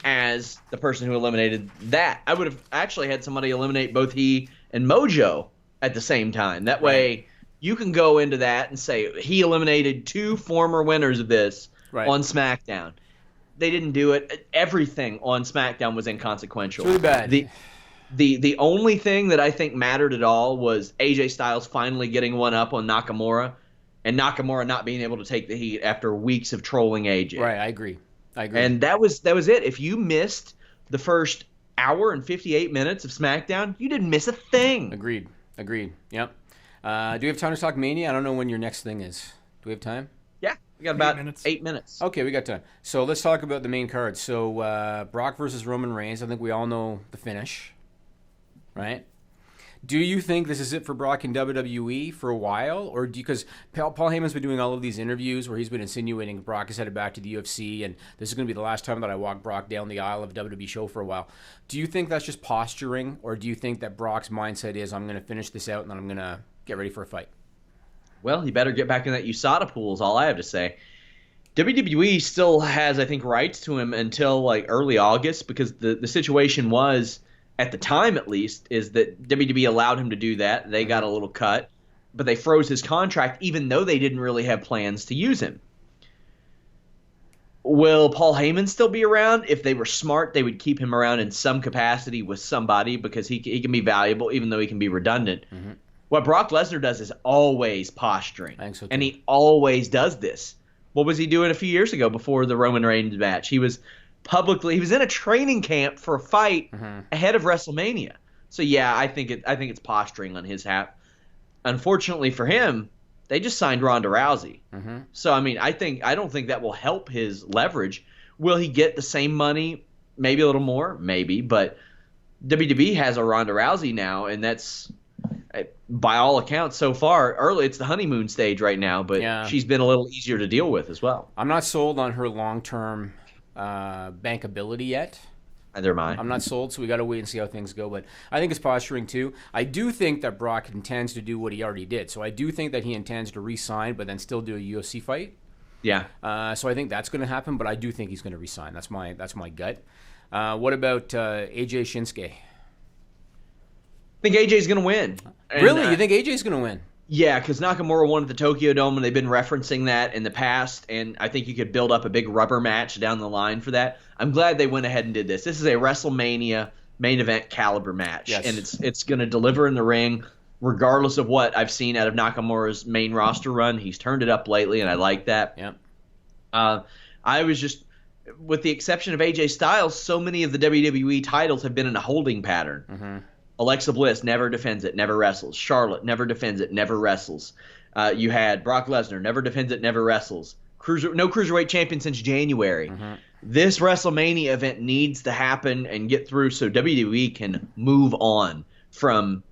B: as the person who eliminated that. I would have actually had somebody eliminate both he and Mojo at the same time. That way you can go into that and say he eliminated 2 former winners of this on SmackDown. They didn't do it. Everything on SmackDown was inconsequential.
C: It's really bad.
B: The only thing that I think mattered at all was AJ Styles finally getting one up on Nakamura, and Nakamura not being able to take the heat after weeks of trolling AJ.
C: Right, I agree.
B: And that was it. If you missed the first hour and 58 minutes of SmackDown, you didn't miss a thing.
C: Agreed. Yep. Do we have time to talk Mania? I don't know when your next thing is. Do we have time?
B: Yeah, we got about 8 minutes.
C: Okay, we got time. So let's talk about the main card. So Brock versus Roman Reigns. I think we all know the finish, right? Do you think this is it for Brock in WWE for a while? Or because Paul Heyman's been doing all of these interviews where he's been insinuating Brock is headed back to the UFC, and this is going to be the last time that I walk Brock down the aisle of a WWE show for a while. Do you think that's just posturing, or do you think that Brock's mindset is, I'm going to finish this out and then I'm going to get ready for a fight?
B: Well, he better get back in that USADA pool is all I have to say. WWE still has, I think, rights to him until like early August, because the situation was, at the time at least, is that WWE allowed him to do that. They got a little cut, but they froze his contract even though they didn't really have plans to use him. Will Paul Heyman still be around? If they were smart, they would keep him around in some capacity with somebody, because he can be valuable even though he can be redundant. Mm-hmm. What Brock Lesnar does is always posturing,
C: I think so too.
B: And he always does this. What was he doing a few years ago before the Roman Reigns match? He was in a training camp for a fight ahead of WrestleMania. So yeah, I think it's posturing on his half. Unfortunately for him, they just signed Ronda Rousey. Mm-hmm. So I mean, I don't think that will help his leverage. Will he get the same money? Maybe a little more, maybe. But WWE has a Ronda Rousey now, and that's, by all accounts so far, it's the honeymoon stage right now. But she's been a little easier to deal with as well.
C: I'm not sold on her long-term bankability yet.
B: Neither am I.
C: I'm not sold, so we got to wait and see how things go. But I think it's posturing too. I do think that Brock intends to do what he already did. So I do think that he intends to re-sign, but then still do a UFC fight.
B: Yeah.
C: So I think that's going to happen, but I do think he's going to re-sign. That's my gut. What about AJ Shinsuke?
B: I think AJ's going to win.
C: Really? You think AJ's going to win?
B: Yeah, because Nakamura won at the Tokyo Dome, and they've been referencing that in the past, and I think you could build up a big rubber match down the line for that. I'm glad they went ahead and did this. This is a WrestleMania main event caliber match, and it's going to deliver in the ring, regardless of what I've seen out of Nakamura's main roster run. He's turned it up lately, and I like that.
C: Yep.
B: I was just, with the exception of AJ Styles, so many of the WWE titles have been in a holding pattern. Mm-hmm. Alexa Bliss never defends it, never wrestles. Charlotte never defends it, never wrestles. You had Brock Lesnar, never defends it, never wrestles. No Cruiserweight champion since January. Mm-hmm. This WrestleMania event needs to happen and get through so WWE can move on from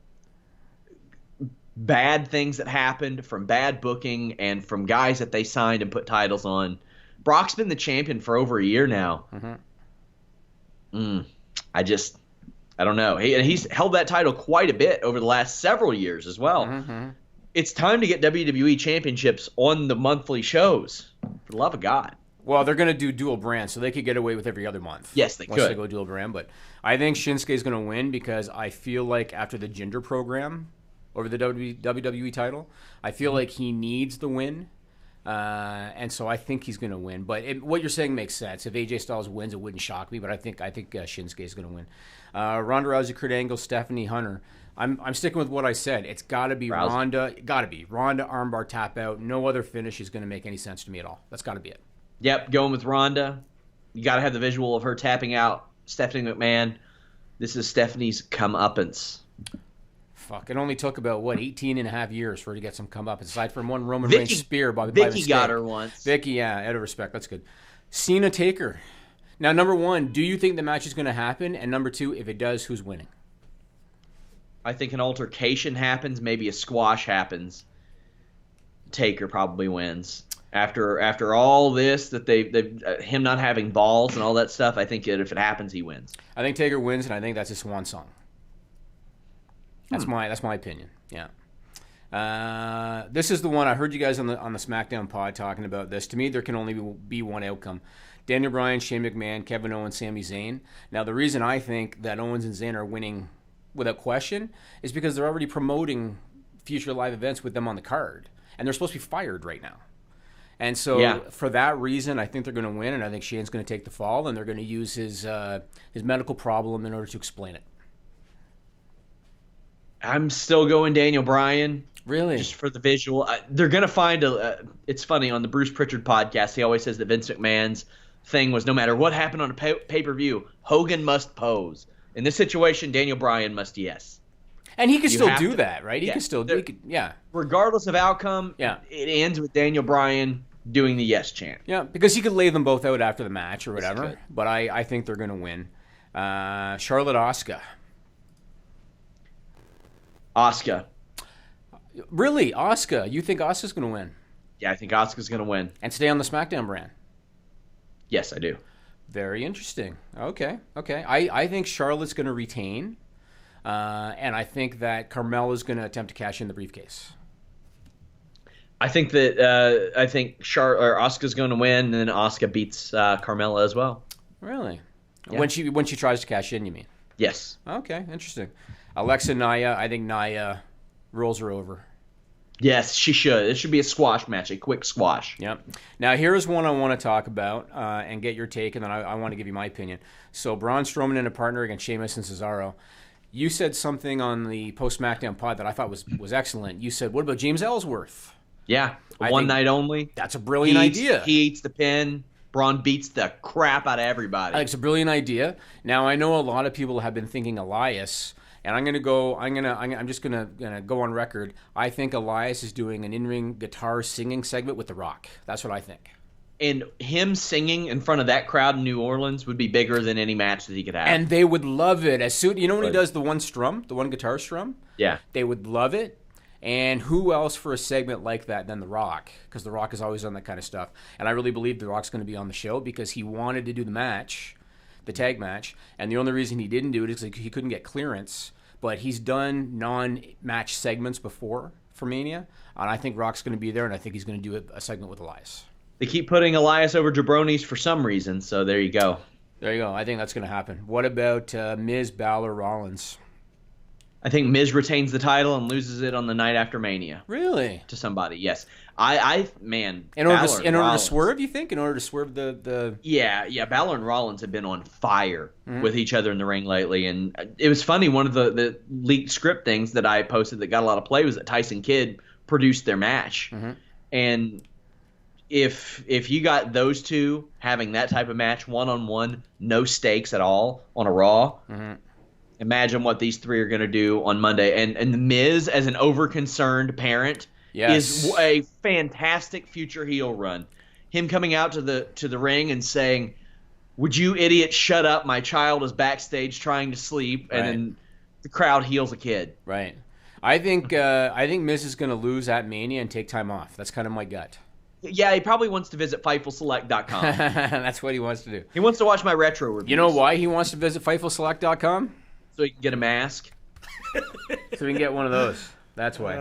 B: bad things that happened, from bad booking, and from guys that they signed and put titles on. Brock's been the champion for over a year now. Mm-hmm. I don't know. He's held that title quite a bit over the last several years as well. Mm-hmm. It's time to get WWE championships on the monthly shows, for the love of God.
C: Well, they're going to do dual brand, so they could get away with every other month.
B: Yes, they could.
C: Once they go dual brand. But I think Shinsuke's going to win because I feel like after the Jinder program over the WWE title, I feel like he needs the win And so I think he's going to win. But what you're saying makes sense. If AJ Styles wins, it wouldn't shock me. But I think Shinsuke is going to win. Ronda Rousey, Kurt Angle, Stephanie Hunter. I'm sticking with what I said. It's got to be
B: Rousey.
C: Ronda. Got to be Ronda armbar tap out. No other finish is going to make any sense to me at all. That's got to be it.
B: Yep, going with Ronda. You got to have the visual of her tapping out Stephanie McMahon. This is Stephanie's comeuppance.
C: Fuck, it only took about, 18 and a half years for her to get some comeuppance, aside from one Roman
B: Vicky-
C: Reigns spear by
B: Vicky
C: mistake.
B: got her once.
C: Vicky, yeah, out of respect, that's good. Cena Taker. Now, number one, do you think the match is going to happen? And number two, if it does, who's winning?
B: I think an altercation happens, maybe a squash happens. Taker probably wins. After all this, that they've him not having balls and all that stuff, I think that if it happens, he wins.
C: I think Taker wins, and I think that's his swan song. That's my opinion. Yeah. This is the one I heard you guys on the SmackDown pod talking about this. To me, there can only be one outcome: Daniel Bryan, Shane McMahon, Kevin Owens, Sami Zayn. Now, the reason I think that Owens and Zayn are winning without question is because they're already promoting future live events with them on the card, and they're supposed to be fired right now. And so, for that reason, I think they're going to win, and I think Shane's going to take the fall, and they're going to use his medical problem in order to explain it.
B: I'm still going Daniel Bryan.
C: Really?
B: Just for the visual. They're going to find it's funny, on the Bruce Pritchard podcast, he always says that Vince McMahon's thing was no matter what happened on a pay-per-view, Hogan must pose. In this situation, Daniel Bryan must yes.
C: And he can still do that, right? He
B: Yeah.
C: can still
B: Regardless of outcome, it ends with Daniel Bryan doing the yes chant.
C: Yeah, because he could lay them both out after the match or whatever.
B: Yes,
C: but I think they're going to win. Charlotte Asuka.
B: Asuka.
C: Really? Asuka? You think Asuka's going to win?
B: Yeah, I think Asuka's going to win.
C: And stay on the SmackDown brand?
B: Yes, I do.
C: Very interesting. Okay. I think Charlotte's going to retain. And I think that Carmella's going to attempt to cash in the briefcase.
B: I think that Asuka's going to win, and then Asuka beats Carmella as well.
C: Really?
B: Yeah.
C: When she tries to cash in, you mean?
B: Yes.
C: Okay, interesting. Alexa Nia, I think Nia rolls her over.
B: Yes, she should. It should be a squash match, a quick squash.
C: Yep. Now, here's one I want to talk about and get your take, and then I want to give you my opinion. So, Braun Strowman and a partner against Sheamus and Cesaro. You said something on the post-SmackDown pod that I thought was excellent. You said, what about James Ellsworth?
B: Yeah,
C: I
B: one
C: think
B: night only.
C: That's a brilliant idea.
B: He eats the pin. Braun beats the crap out of everybody.
C: It's a brilliant idea. Now, I know a lot of people have been thinking Elias, and I'm just gonna go on record. I think Elias is doing an in-ring guitar singing segment with The Rock. That's what I think.
B: And him singing in front of that crowd in New Orleans would be bigger than any match that he could have.
C: And they would love it. As soon, when he does the one guitar strum?
B: Yeah.
C: They would love it. And who else for a segment like that than The Rock? Because The Rock has always done that kind of stuff. And I really believe The Rock's going to be on the show because he wanted to do the match, the tag match. And the only reason he didn't do it is he couldn't get clearance. But he's done non-match segments before for Mania. And I think Rock's going to be there, and I think he's going to do a segment with Elias.
B: They keep putting Elias over Jabronis for some reason, so there you go.
C: There you go. I think that's going to happen. What about Miz, Balor, Rollins?
B: I think Miz retains the title and loses it on the night after Mania.
C: Really?
B: To somebody, yes. Man.
C: In order to swerve, you think? In order to swerve the...
B: Yeah. Balor and Rollins have been on fire with each other in the ring lately, and it was funny. One of the leaked script things that I posted that got a lot of play was that Tyson Kidd produced their match, and if you got those two having that type of match, one-on-one, no stakes at all on a Raw. Imagine what these three are going to do on Monday. And The Miz, as an over-concerned parent, is a fantastic future heel run. Him coming out to the ring and saying, "Would you idiots shut up? My child is backstage trying to sleep," and then the crowd heals a kid.
C: Right. I think Miz is going to lose at Mania and take time off. That's kind of my gut.
B: Yeah, he probably wants to visit FightfulSelect.com.
C: That's what he wants to do.
B: He wants to watch my retro reviews.
C: You know why he wants to visit FightfulSelect.com?
B: So he can get a mask.
C: So we can get one of those. That's why.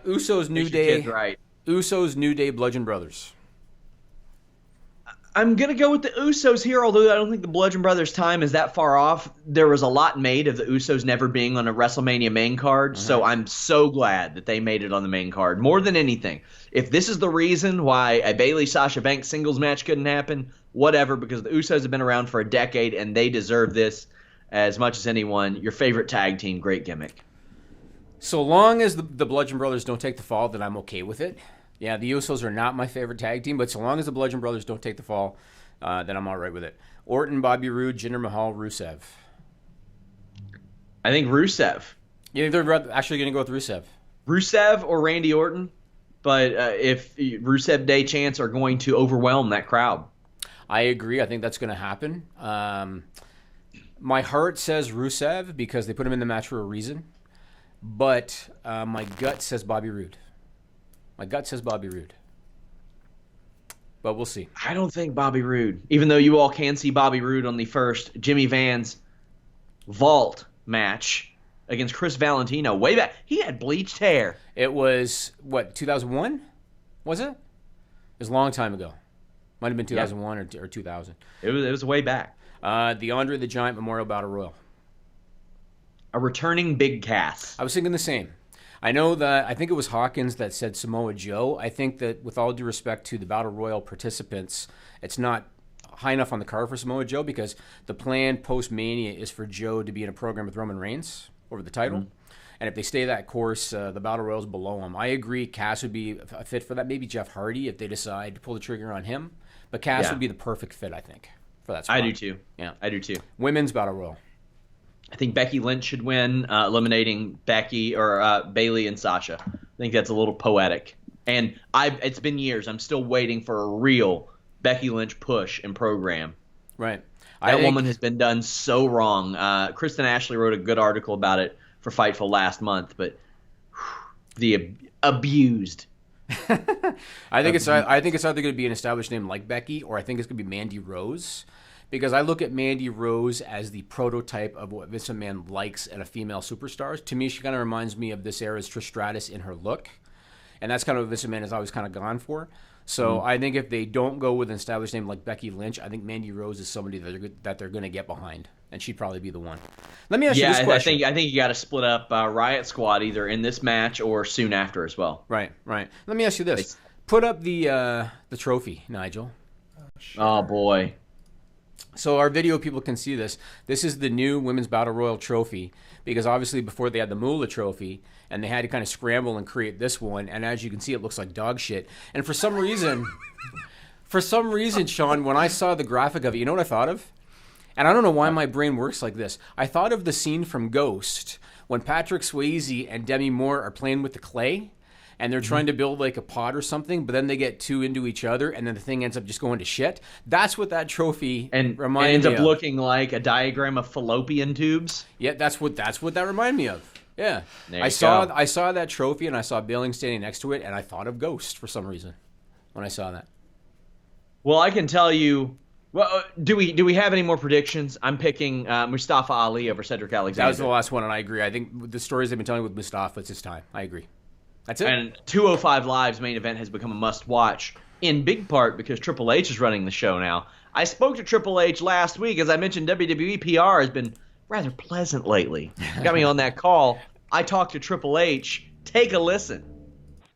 C: Usos New
B: Makes your
C: Day.
B: kids right.
C: Usos New Day Bludgeon Brothers.
B: I'm going to go with the Usos here, although I don't think the Bludgeon Brothers' time is that far off. There was a lot made of the Usos never being on a WrestleMania main card, so I'm so glad that they made it on the main card, more than anything. If this is the reason why a Bayley-Sasha Banks singles match couldn't happen, whatever, because the Usos have been around for a decade, and they deserve this as much as anyone. Your favorite tag team, great gimmick.
C: So long as the Bludgeon Brothers don't take the fall, then I'm okay with it. Yeah, the Usos are not my favorite tag team, but so long as the Bludgeon Brothers don't take the fall, then I'm all right with it. Orton, Bobby Roode, Jinder Mahal, Rusev.
B: I think Rusev.
C: You think they're actually going to go with Rusev?
B: Rusev or Randy Orton, but if Rusev Day chants are going to overwhelm that crowd.
C: I agree. I think that's going to happen. My heart says Rusev because they put him in the match for a reason, but my gut says Bobby Roode. But we'll see.
B: I don't think Bobby Roode, even though you all can see Bobby Roode on the first Jimmy Van's vault match against Chris Valentino way back. He had bleached hair.
C: It was, 2001? Was it? It was a long time ago. Might have been 2001 or 2000.
B: It was way back.
C: The Andre the Giant Memorial Battle Royal.
B: A returning Big Cass.
C: I was thinking the same. I know that, I think it was Hawkins that said Samoa Joe. I think that with all due respect to the Battle Royal participants, it's not high enough on the card for Samoa Joe because the plan post-Mania is for Joe to be in a program with Roman Reigns over the title. And if they stay that course, the Battle Royal's below him. I agree Cass would be a fit for that. Maybe Jeff Hardy if they decide to pull the trigger on him. But Cass would be the perfect fit, I think, for that spot.
B: I do too.
C: Yeah,
B: I do too.
C: Women's Battle Royal.
B: I think Becky Lynch should win, eliminating Becky or Bayley and Sasha. I think that's a little poetic. And it's been years. I'm still waiting for a real Becky Lynch push and program.
C: Right.
B: That woman has been done so wrong. Kristen Ashley wrote a good article about it for Fightful last month, but the abused.
C: I think it's either going to be an established name like Becky, or I think it's going to be Mandy Rose. Because I look at Mandy Rose as the prototype of what Vince McMahon likes in a female superstar. To me, she kind of reminds me of this era's Trish Stratus in her look. And that's kind of what Vince McMahon has always kind of gone for. So I think if they don't go with an established name like Becky Lynch, I think Mandy Rose is somebody that they're going to get behind. And she'd probably be the one. Let me ask you this question.
B: I think you got to split up Riot Squad either in this match or soon after as well.
C: Right. Let me ask you this. Put up the trophy, Nigel.
B: Oh, boy.
C: So our video people can see this. This is the new Women's Battle Royal trophy because obviously before they had the Moolah trophy and they had to kind of scramble and create this one. And as you can see, it looks like dog shit. And for some reason, Sean, when I saw the graphic of it, you know what I thought of? And I don't know why my brain works like this. I thought of the scene from Ghost when Patrick Swayze and Demi Moore are playing with the clay. And they're trying to build like a pod or something, but then they get too into each other, and then the thing ends up just going to shit. That's what that trophy reminds me of.
B: Ends up looking like a diagram of fallopian tubes.
C: Yeah, that's what that reminded me of. Yeah, I saw that trophy, and I saw Billing standing next to it, and I thought of Ghost for some reason when I saw that.
B: Well, I can tell you. Well, do we have any more predictions? I'm picking Mustafa Ali over Cedric Alexander.
C: That was the last one, and I agree. I think with the stories they've been telling with Mustafa, it's his time. I agree. That's it.
B: And 205 Live's main event has become a must-watch, in big part because Triple H is running the show now. I spoke to Triple H last week. As I mentioned, WWE PR has been rather pleasant lately. Got me on that call. I talked to Triple H. Take a listen.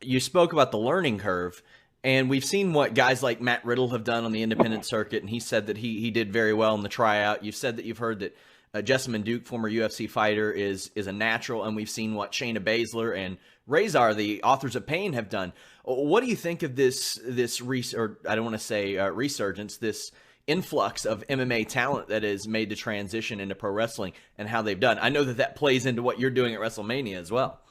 H: You spoke about the learning curve, and we've seen what guys like Matt Riddle have done on the independent circuit, and he said that he did very well in the tryout. You've said that you've heard that Jessamyn Duke, former UFC fighter, is a natural, and we've seen what Shayna Baszler and Razor, the authors of Pain, have done. What do you think of this resurgence, this influx of MMA talent that has made the transition into pro wrestling and how they've done? I know that plays into what you're doing at Wrestlemania as well.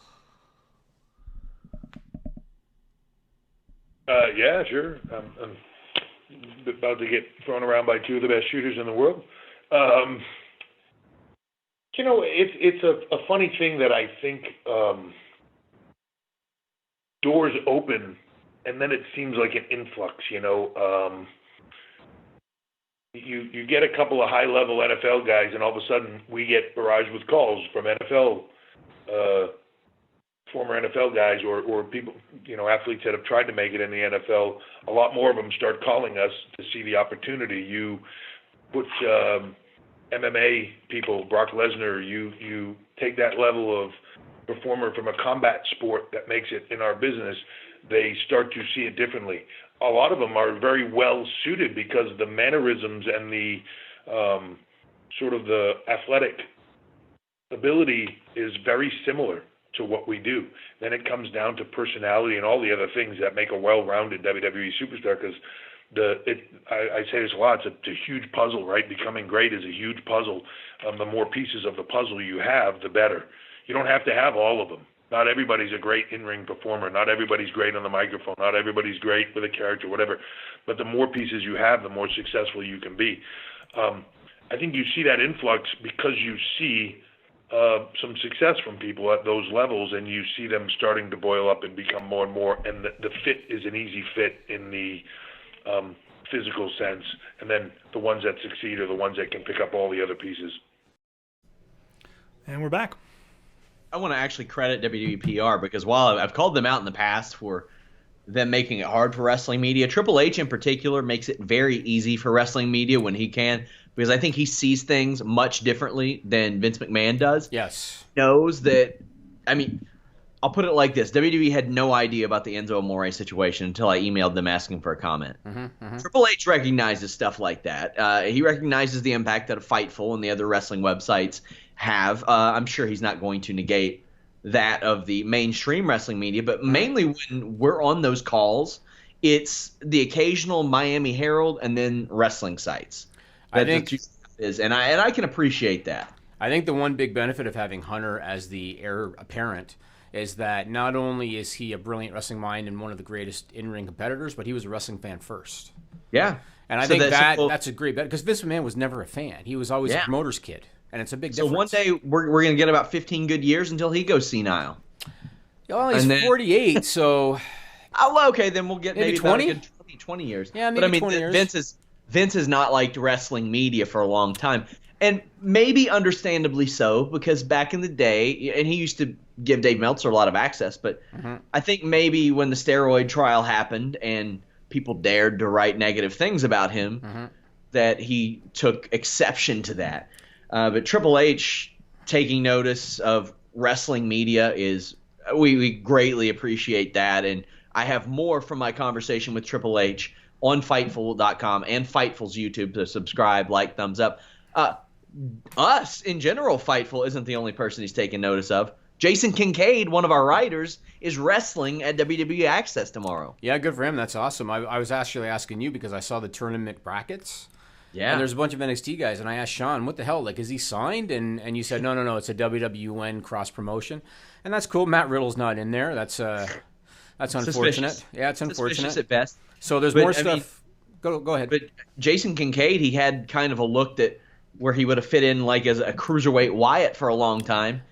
I: Yeah, sure. I'm about to get thrown around by two of the best shooters in the world. It's a funny thing that I think doors open, and then it seems like an influx. You get a couple of high-level NFL guys, and all of a sudden we get barraged with calls from NFL former NFL guys or people, athletes that have tried to make it in the NFL, a lot more of them start calling us to see the opportunity. You put MMA people, Brock Lesnar, you take that level of performer from a combat sport that makes it in our business, they start to see it differently. A lot of them are very well suited because the mannerisms and the sort of the athletic ability is very similar to what we do. Then it comes down to personality and all the other things that make a well-rounded WWE superstar, because I say this a lot, it's a huge puzzle, right? Becoming great is a huge puzzle. The more pieces of the puzzle you have, the better. You don't have to have all of them. Not everybody's a great in-ring performer. Not everybody's great on the microphone. Not everybody's great with a character, whatever. But the more pieces you have, the more successful you can be. I think you see that influx because you see some success from people at those levels, and you see them starting to boil up and become more and more. And the fit is an easy fit in the physical sense. And then the ones that succeed are the ones that can pick up all the other pieces.
A: And we're back.
B: I want to actually credit WWPR because while I've called them out in the past for them making it hard for wrestling media, Triple H in particular makes it very easy for wrestling media when he can, because I think he sees things much differently than Vince McMahon does.
C: Yes.
B: Knows that, I'll put it like this. WWE had no idea about the Enzo Amore situation until I emailed them asking for a comment. Triple H recognizes stuff like that. He recognizes the impact that Fightful and the other wrestling websites have. I'm sure he's not going to negate that of the mainstream wrestling media, but mainly when we're on those calls, it's the occasional Miami Herald and then wrestling sites.
C: I think
B: and I can appreciate that.
C: I think the one big benefit of having Hunter as the heir apparent is that not only is he a brilliant wrestling mind and one of the greatest in-ring competitors, but he was a wrestling fan first.
B: Yeah.
C: And I think that's a great bet, because Vince McMahon was never a fan. He was always a promoter's kid, and it's a big difference.
B: So one day we're going to get about 15 good years until he goes senile.
C: Well, he's 48, so...
B: Oh, okay, then we'll get maybe
C: 20?
B: 20 years.
C: Yeah, maybe 20 years.
B: Vince has not liked wrestling media for a long time. And maybe understandably so, because back in the day, and he used to give Dave Meltzer a lot of access, but I think maybe when the steroid trial happened and people dared to write negative things about him, that he took exception to that. But Triple H taking notice of wrestling media is, we greatly appreciate that. And I have more from my conversation with Triple H on Fightful.com and Fightful's YouTube to subscribe, like, thumbs up. Us, in general, Fightful isn't the only person he's taken notice of. Jason Kincaid, one of our writers, is wrestling at WWE Access tomorrow.
C: Yeah, good for him. That's awesome. I was actually asking you because I saw the tournament brackets.
B: Yeah.
C: And there's a bunch of NXT guys, and I asked Sean, what the hell? Like, is he signed? And you said, no, it's a WWN cross-promotion. And that's cool. Matt Riddle's not in there. That's unfortunate.
B: Suspicious.
C: Yeah, it's unfortunate.
B: Suspicious at best.
C: So there's more stuff. Go ahead.
B: But Jason Kincaid, he had kind of a look where he would have fit in like as a cruiserweight Wyatt for a long time.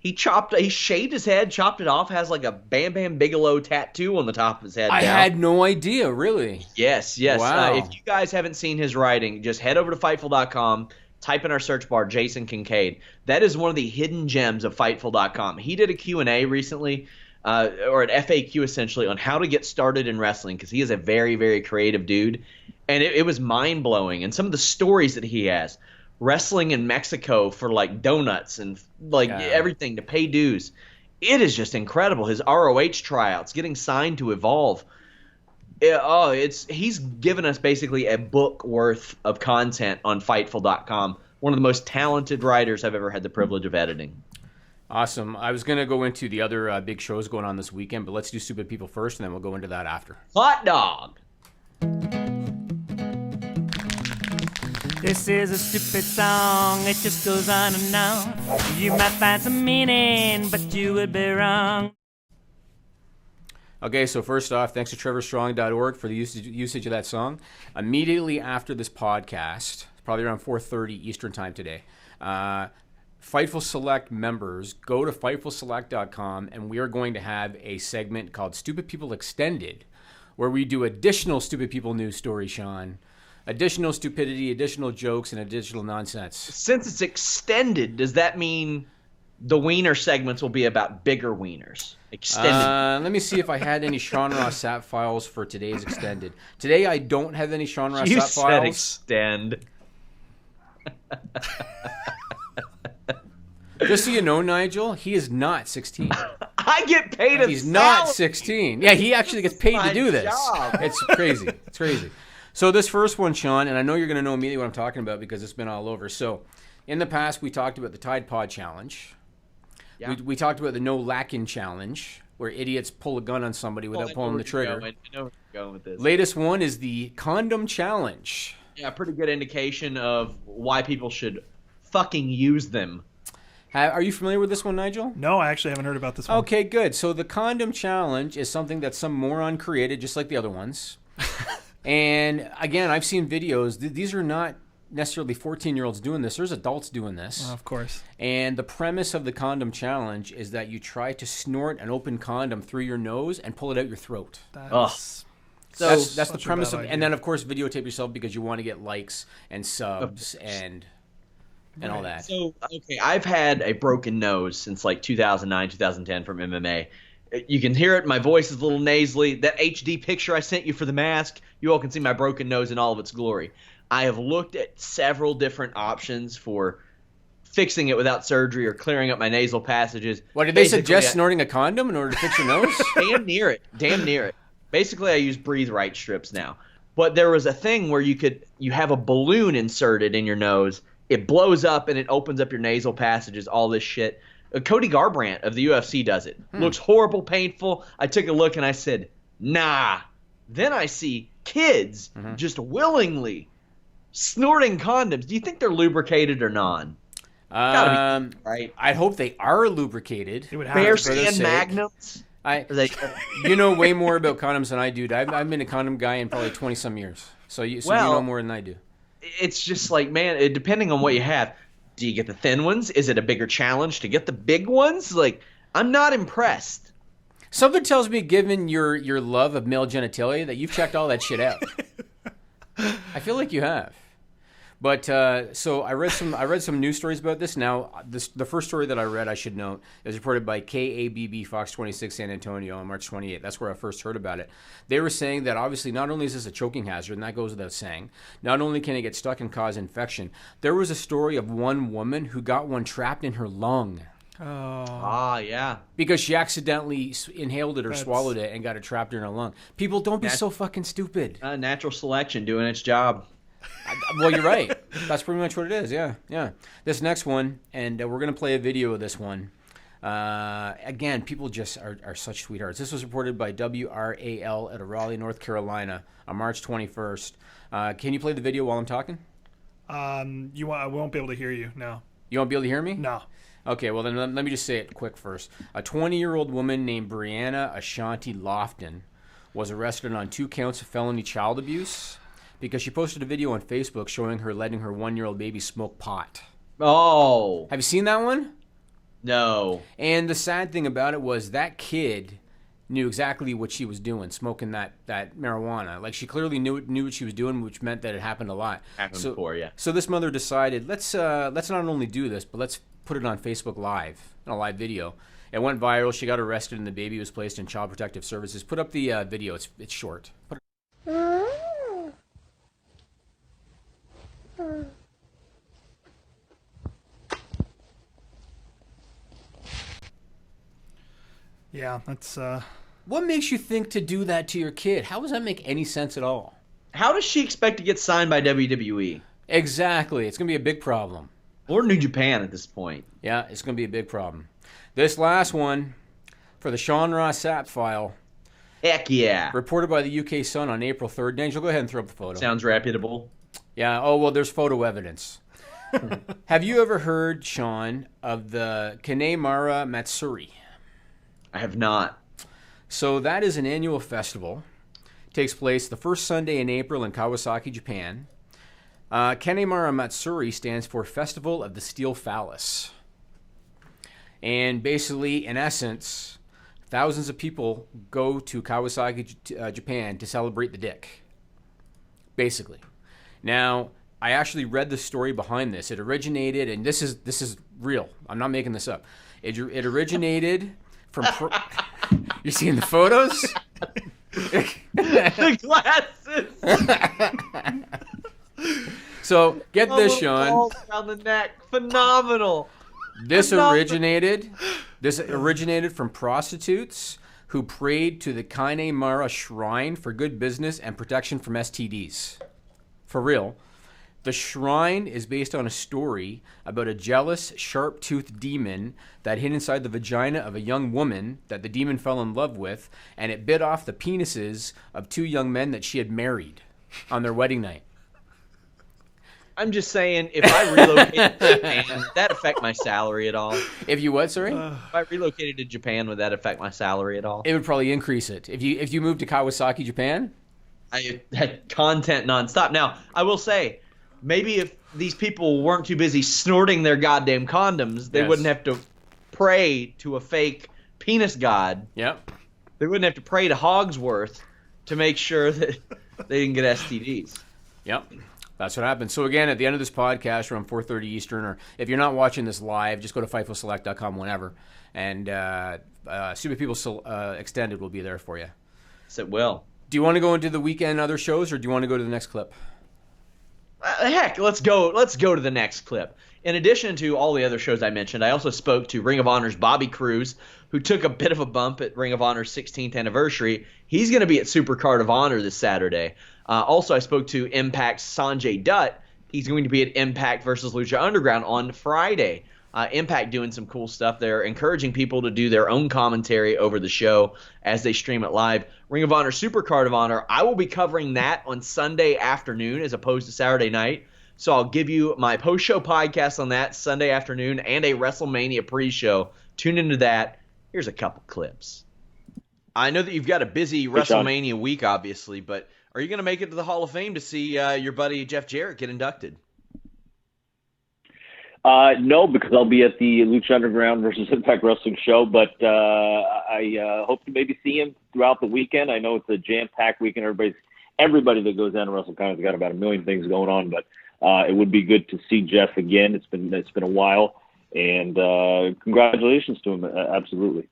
B: He shaved his head, chopped it off, has like a Bam Bam Bigelow tattoo on the top of his head.
C: I had no idea, really.
B: Yes.
C: Wow.
B: If you guys haven't seen his writing, just head over to Fightful.com, type in our search bar, Jason Kincaid. That is one of the hidden gems of Fightful.com. He did a Q&A recently, or an FAQ essentially, on how to get started in wrestling, because he is a very, very creative dude. And it was mind-blowing. And some of the stories that he has. Wrestling in Mexico for like donuts and like everything to pay dues. It is just incredible. His ROH tryouts, getting signed to Evolve. He's given us basically a book worth of content on Fightful.com. One of the most talented writers I've ever had the privilege of editing.
C: Awesome. I was going to go into the other big shows going on this weekend, but let's do Stupid People first, and then we'll go into that after.
B: Hot dog.
J: This is a stupid song, it just goes on and on. You might find some meaning, but you would be wrong.
C: Okay, so first off, thanks to TrevorStrong.org for the usage of that song. Immediately after this podcast, probably around 4:30 Eastern time today, Fightful Select members, go to FightfulSelect.com, and we are going to have a segment called Stupid People Extended, where we do additional Stupid People news stories, Sean. Additional stupidity, additional jokes, and additional nonsense.
B: Since it's extended, does that mean the wiener segments will be about bigger wieners. Extended.
C: Let me see if I had any Sean Ross Sapp files for today's extended. Today I don't have any Sean Ross
B: You
C: Sapp
B: said
C: files.
B: extend.
C: Just so you know, Nigel, he is not 16.
B: I get paid a
C: He's not
B: salary.
C: 16. Yeah, he actually gets paid to do this.
B: job.
C: It's crazy. It's crazy. So this first one, Sean, and I know you're going to know immediately what I'm talking about because it's been all over. So in the past, we talked about the Tide Pod Challenge.
B: Yeah.
C: We talked about the No Lacking Challenge, where idiots pull a gun on somebody without pulling the trigger.
B: I know where you're going with this.
C: Latest one is the Condom Challenge.
B: Yeah, pretty good indication of why people should fucking use them.
C: Are you familiar with this one, Nigel?
A: No, I actually haven't heard about this one.
C: Okay, good. So the Condom Challenge is something that some moron created, just like the other ones. And again, I've seen videos. These are not necessarily 14-year-olds doing this. There's adults doing this.
A: Of course.
C: And the premise of the Condom Challenge is that you try to snort an open condom through your nose and pull it out your throat.
A: That's
B: So
C: That's the
A: such a
C: premise
A: bad
C: of,
A: idea.
C: and then of course videotape yourself because you want to get likes and subs and all that.
B: So, okay, I've had a broken nose since like 2009, 2010 from MMA. You can hear it. My voice is a little nasally. That HD picture I sent you for the mask, you all can see my broken nose in all of its glory. I have looked at several different options for fixing it without surgery or clearing up my nasal passages.
C: What did they
B: Basically,
C: suggest? Snorting a condom in order to fix your nose?
B: Damn near it. Damn near it. Basically, I use Breathe Right strips now. But there was a thing where you have a balloon inserted in your nose. It blows up and it opens up your nasal passages, all this shit. Cody Garbrandt of the UFC does it. Looks horrible, painful. I took a look and I said, nah. Then I see kids just willingly snorting condoms. Do you think they're lubricated or non? Gotta be, right?
C: I hope they are lubricated.
A: It would have
B: Bear
A: to be.
B: Sand Magnums?
C: You know way more about condoms than I do. I've been a condom guy in probably 20-some years. So you know more than I do.
B: It's just like, man, depending on what you have. Do you get the thin ones? Is it a bigger challenge to get the big ones? Like, I'm not impressed.
C: Something tells me, given your love of male genitalia, that you've checked all that shit out. I feel like you have. But so I read some news stories about this. Now, the first story that I read, I should note, is reported by KABB Fox 26 San Antonio on March 28th. That's where I first heard about it. They were saying that obviously not only is this a choking hazard, and that goes without saying, not only can it get stuck and cause infection, there was a story of one woman who got one trapped in her lung.
A: Oh.
B: Ah, yeah.
C: Because she accidentally inhaled it or swallowed it and got it trapped in her lung. People, don't be so fucking stupid.
B: Natural selection doing its job.
C: Well, you're right. That's pretty much what it is. Yeah. This next one, and we're going to play a video of this one. Again, people just are such sweethearts. This was reported by WRAL out of Raleigh, North Carolina on March 21st. Can you play the video while I'm talking?
A: I won't be able to hear you. No.
C: You won't be able to hear me?
A: No.
C: Okay, well then let me just say it quick first. A 20-year-old woman named Brianna Ashanti Lofton was arrested on 2 counts of felony child abuse because she posted a video on Facebook showing her letting her 1-year-old baby smoke pot.
B: Oh.
C: Have you seen that one?
B: No.
C: And the sad thing about it was that kid knew exactly what she was doing, smoking that marijuana. Like, she clearly knew what she was doing, which meant that it happened a lot.
B: Happened before, yeah.
C: So this mother decided, let's not only do this, but let's put it on Facebook Live, in a live video. It went viral. She got arrested, and the baby was placed in Child Protective Services. Put up the video. It's short.
A: Yeah, that's...
C: What makes you think to do that to your kid? How does that make any sense at all?
B: How does she expect to get signed by WWE?
C: Exactly. It's going to be a big problem.
B: Or New Japan at this point.
C: Yeah, it's going to be a big problem. This last one, for the Sean Ross Sapp file.
B: Heck yeah.
C: Reported by the UK Sun on April 3rd. Angel, go ahead and throw up the photo.
B: Sounds reputable.
C: Yeah, oh, well, there's photo evidence. Have you ever heard, Sean, of the Kanemara Matsuri?
B: I have not.
C: So that is an annual festival. It takes place the first Sunday in April in Kawasaki, Japan. Kanemara Matsuri stands for Festival of the Steel Phallus. And basically, in essence, thousands of people go to Kawasaki, Japan to celebrate the dick. Basically. Now, I actually read the story behind this. It originated, and this is real. I'm not making this up. It originated from. You're seeing the photos?
B: The glasses.
C: So get this, Sean.
B: Balls around the neck, phenomenal.
C: This originated from prostitutes who prayed to the Kaine Mara shrine for good business and protection from STDs. For real. The shrine is based on a story about a jealous, sharp-toothed demon that hid inside the vagina of a young woman that the demon fell in love with, and it bit off the penises of 2 young men that she had married on their wedding night.
B: I'm just saying, if I relocated to Japan, would that affect my salary at all?
C: If you what, sorry?
B: If I relocated to Japan, would that affect my salary at all?
C: It would probably increase it. If you moved to Kawasaki, Japan?
B: I had content nonstop. Now, I will say, maybe if these people weren't too busy snorting their goddamn condoms, they wouldn't have to pray to a fake penis god.
C: Yep.
B: They wouldn't have to pray to Hogsworth to make sure that they didn't get STDs.
C: Yep. That's what happens. So again, at the end of this podcast, around 4:30 Eastern, or if you're not watching this live, just go to FightfulSelect.com whenever, and Super People Extended will be there for you.
B: Yes, it will.
C: Do you want to go into the weekend other shows, or do you want to go to the next clip?
B: Heck, let's go to the next clip. In addition to all the other shows I mentioned, I also spoke to Ring of Honor's Bobby Cruz, who took a bit of a bump at Ring of Honor's 16th anniversary. He's going to be at Supercard of Honor this Saturday. Also, I spoke to Impact's Sonjay Dutt. He's going to be at Impact versus Lucha Underground on Friday. Impact doing some cool stuff there, encouraging people to do their own commentary over the show as they stream it live. Ring of Honor Supercard of Honor, I will be covering that on Sunday afternoon as opposed to Saturday night. So I'll give you my post-show podcast on that Sunday afternoon and a Wrestlemania pre-show. Tune into that. Here's a couple clips. I know that you've got a busy Wrestlemania week, obviously, but are you going to make it to the Hall of Fame to see your buddy Jeff Jarrett get inducted?
K: No, because I'll be at the Lucha Underground versus Impact Wrestling show, but I hope to maybe see him throughout the weekend. I know it's a jam-packed weekend. Everybody that goes down to WrestleCon has got about a million things going on, but it would be good to see Jeff again. It's been a while, and congratulations to him. Absolutely.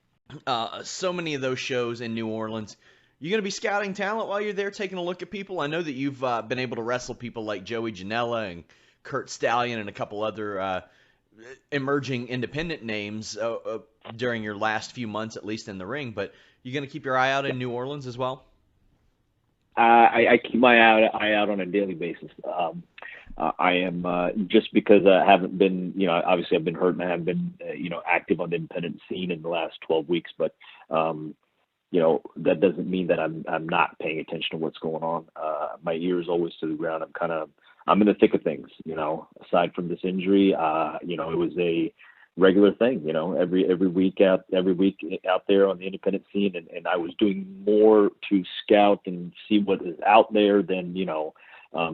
B: So many of those shows in New Orleans. You going to be scouting talent while you're there, taking a look at people? I know that you've been able to wrestle people like Joey Janela and Kurt Stallion and a couple other emerging independent names during your last few months, at least in the ring. But you going to keep your eye out in New Orleans as well?
K: I keep my eye out on a daily basis. I am just because I haven't been, obviously I've been hurt and I haven't been, active on the independent scene in the last 12 weeks. But that doesn't mean that I'm not paying attention to what's going on. My ear is always to the ground. I'm in the thick of things, aside from this injury. It was a regular thing, every week out there on the independent scene. And I was doing more to scout and see what is out there than,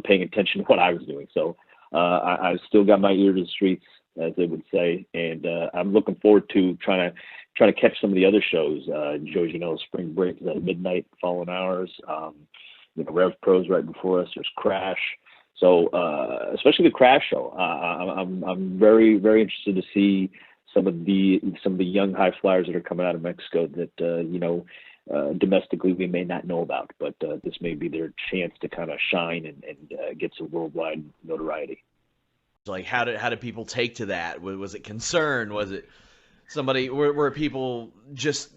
K: paying attention to what I was doing. So I've still got my ear to the streets, as they would say. And I'm looking forward to trying to catch some of the other shows. Joey Janela's Spring Break is at midnight following hours. Rev Pro's right before us. There's Crash. So especially the Crash show, I'm very, very interested to see some of the young high flyers that are coming out of Mexico that domestically we may not know about, but this may be their chance to kind of shine and get some worldwide notoriety.
B: Like how did people take to that? Was it concern? Was it somebody? Were people just?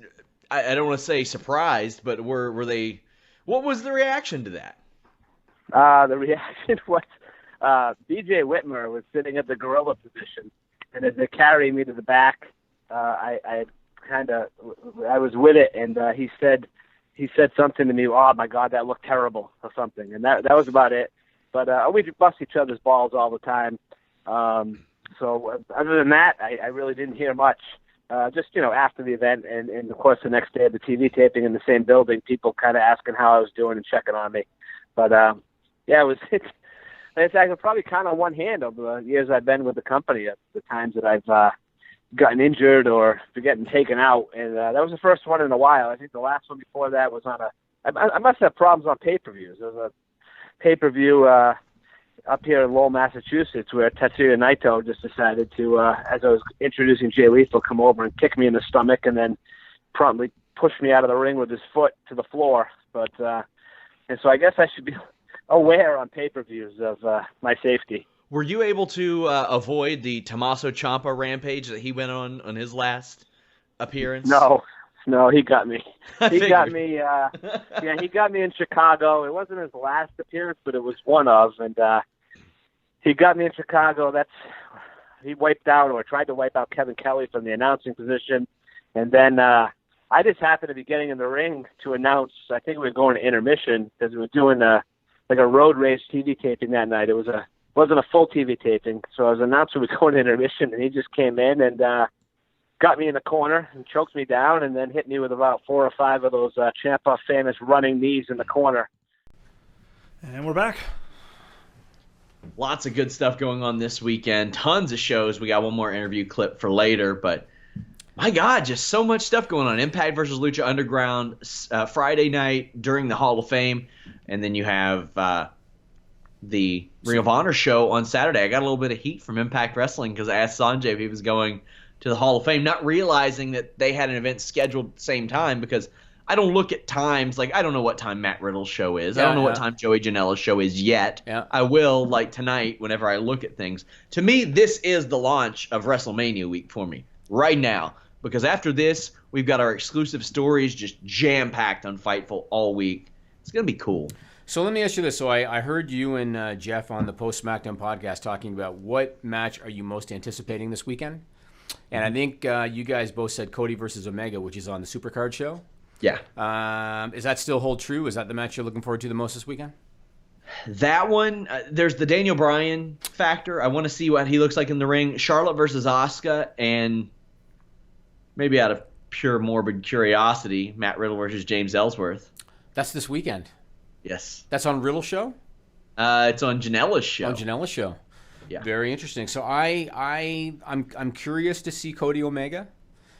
B: I don't want to say surprised, but were they? What was the reaction to that?
G: The reaction was BJ Whitmer was sitting at the gorilla position, and as they carried me to the back, I was with it, and he said something to me. Oh my God, that looked terrible, or something, and that was about it. But we bust each other's balls all the time. So other than that, I really didn't hear much. Just after the event, and of course the next day of the TV taping in the same building, people kind of asking how I was doing and checking on me. But it's I could probably count on one hand over the years I've been with the company, the times that I've gotten injured or getting taken out, and that was the first one in a while. I think the last one before that was on I must have problems on pay-per-views. There was a pay-per-view up here in Lowell, Massachusetts, where Tetsuya Naito just decided to, as I was introducing Jay Lethal, come over and kick me in the stomach and then promptly push me out of the ring with his foot to the floor. But and so I guess I should be aware on pay-per-views of my safety.
H: Were you able to avoid the Tommaso Ciampa rampage that he went on his last appearance?
G: No, he got me. He got me.
H: Yeah,
G: He got me in Chicago. It wasn't his last appearance, but it was one of. And he got me in Chicago. He wiped out or tried to wipe out Kevin Kelly from the announcing position. And then I just happened to be getting in the ring to announce. I think we were going to intermission because we were doing a road race TV taping that night. It wasn't a full TV taping, so I was announcing we were going to intermission, and he just came in and got me in the corner and choked me down, and then hit me with about 4 or 5 of those Ciampa famous running knees in the corner.
A: And we're back.
H: Lots of good stuff going on this weekend. Tons of shows. We got one more interview clip for later, but my God, just so much stuff going on. Impact versus Lucha Underground Friday night during the Hall of Fame, and then you have the Ring of Honor show on Saturday. I got a little bit of heat from Impact Wrestling because I asked Sonjay if he was going to the Hall of Fame, not realizing that they had an event scheduled at the same time, because I don't look at times. Like, I don't know what time Matt Riddle's show is. I don't know what time Joey Janela's show is yet.
C: Yeah.
H: I will, like, tonight whenever I look at things. To me, this is the launch of WrestleMania week for me right now, because after this, we've got our exclusive stories just jam-packed on Fightful all week. It's going to be cool.
C: So let me ask you this. So I heard you and Jeff on the Post SmackDown podcast talking about what match are you most anticipating this weekend? And I think you guys both said Cody versus Omega, which is on the Supercard show.
H: Yeah.
C: Is that still hold true? Is that the match you're looking forward to the most this weekend?
H: That one, there's the Daniel Bryan factor. I want to see what he looks like in the ring. Charlotte versus Asuka, and maybe out of pure morbid curiosity, Matt Riddle versus James Ellsworth.
C: That's this weekend.
H: Yes.
C: That's on Riddle's show?
H: It's on Janela's show.
C: On Janela's show.
H: Yeah.
C: Very interesting. So I'm curious to see Cody Omega.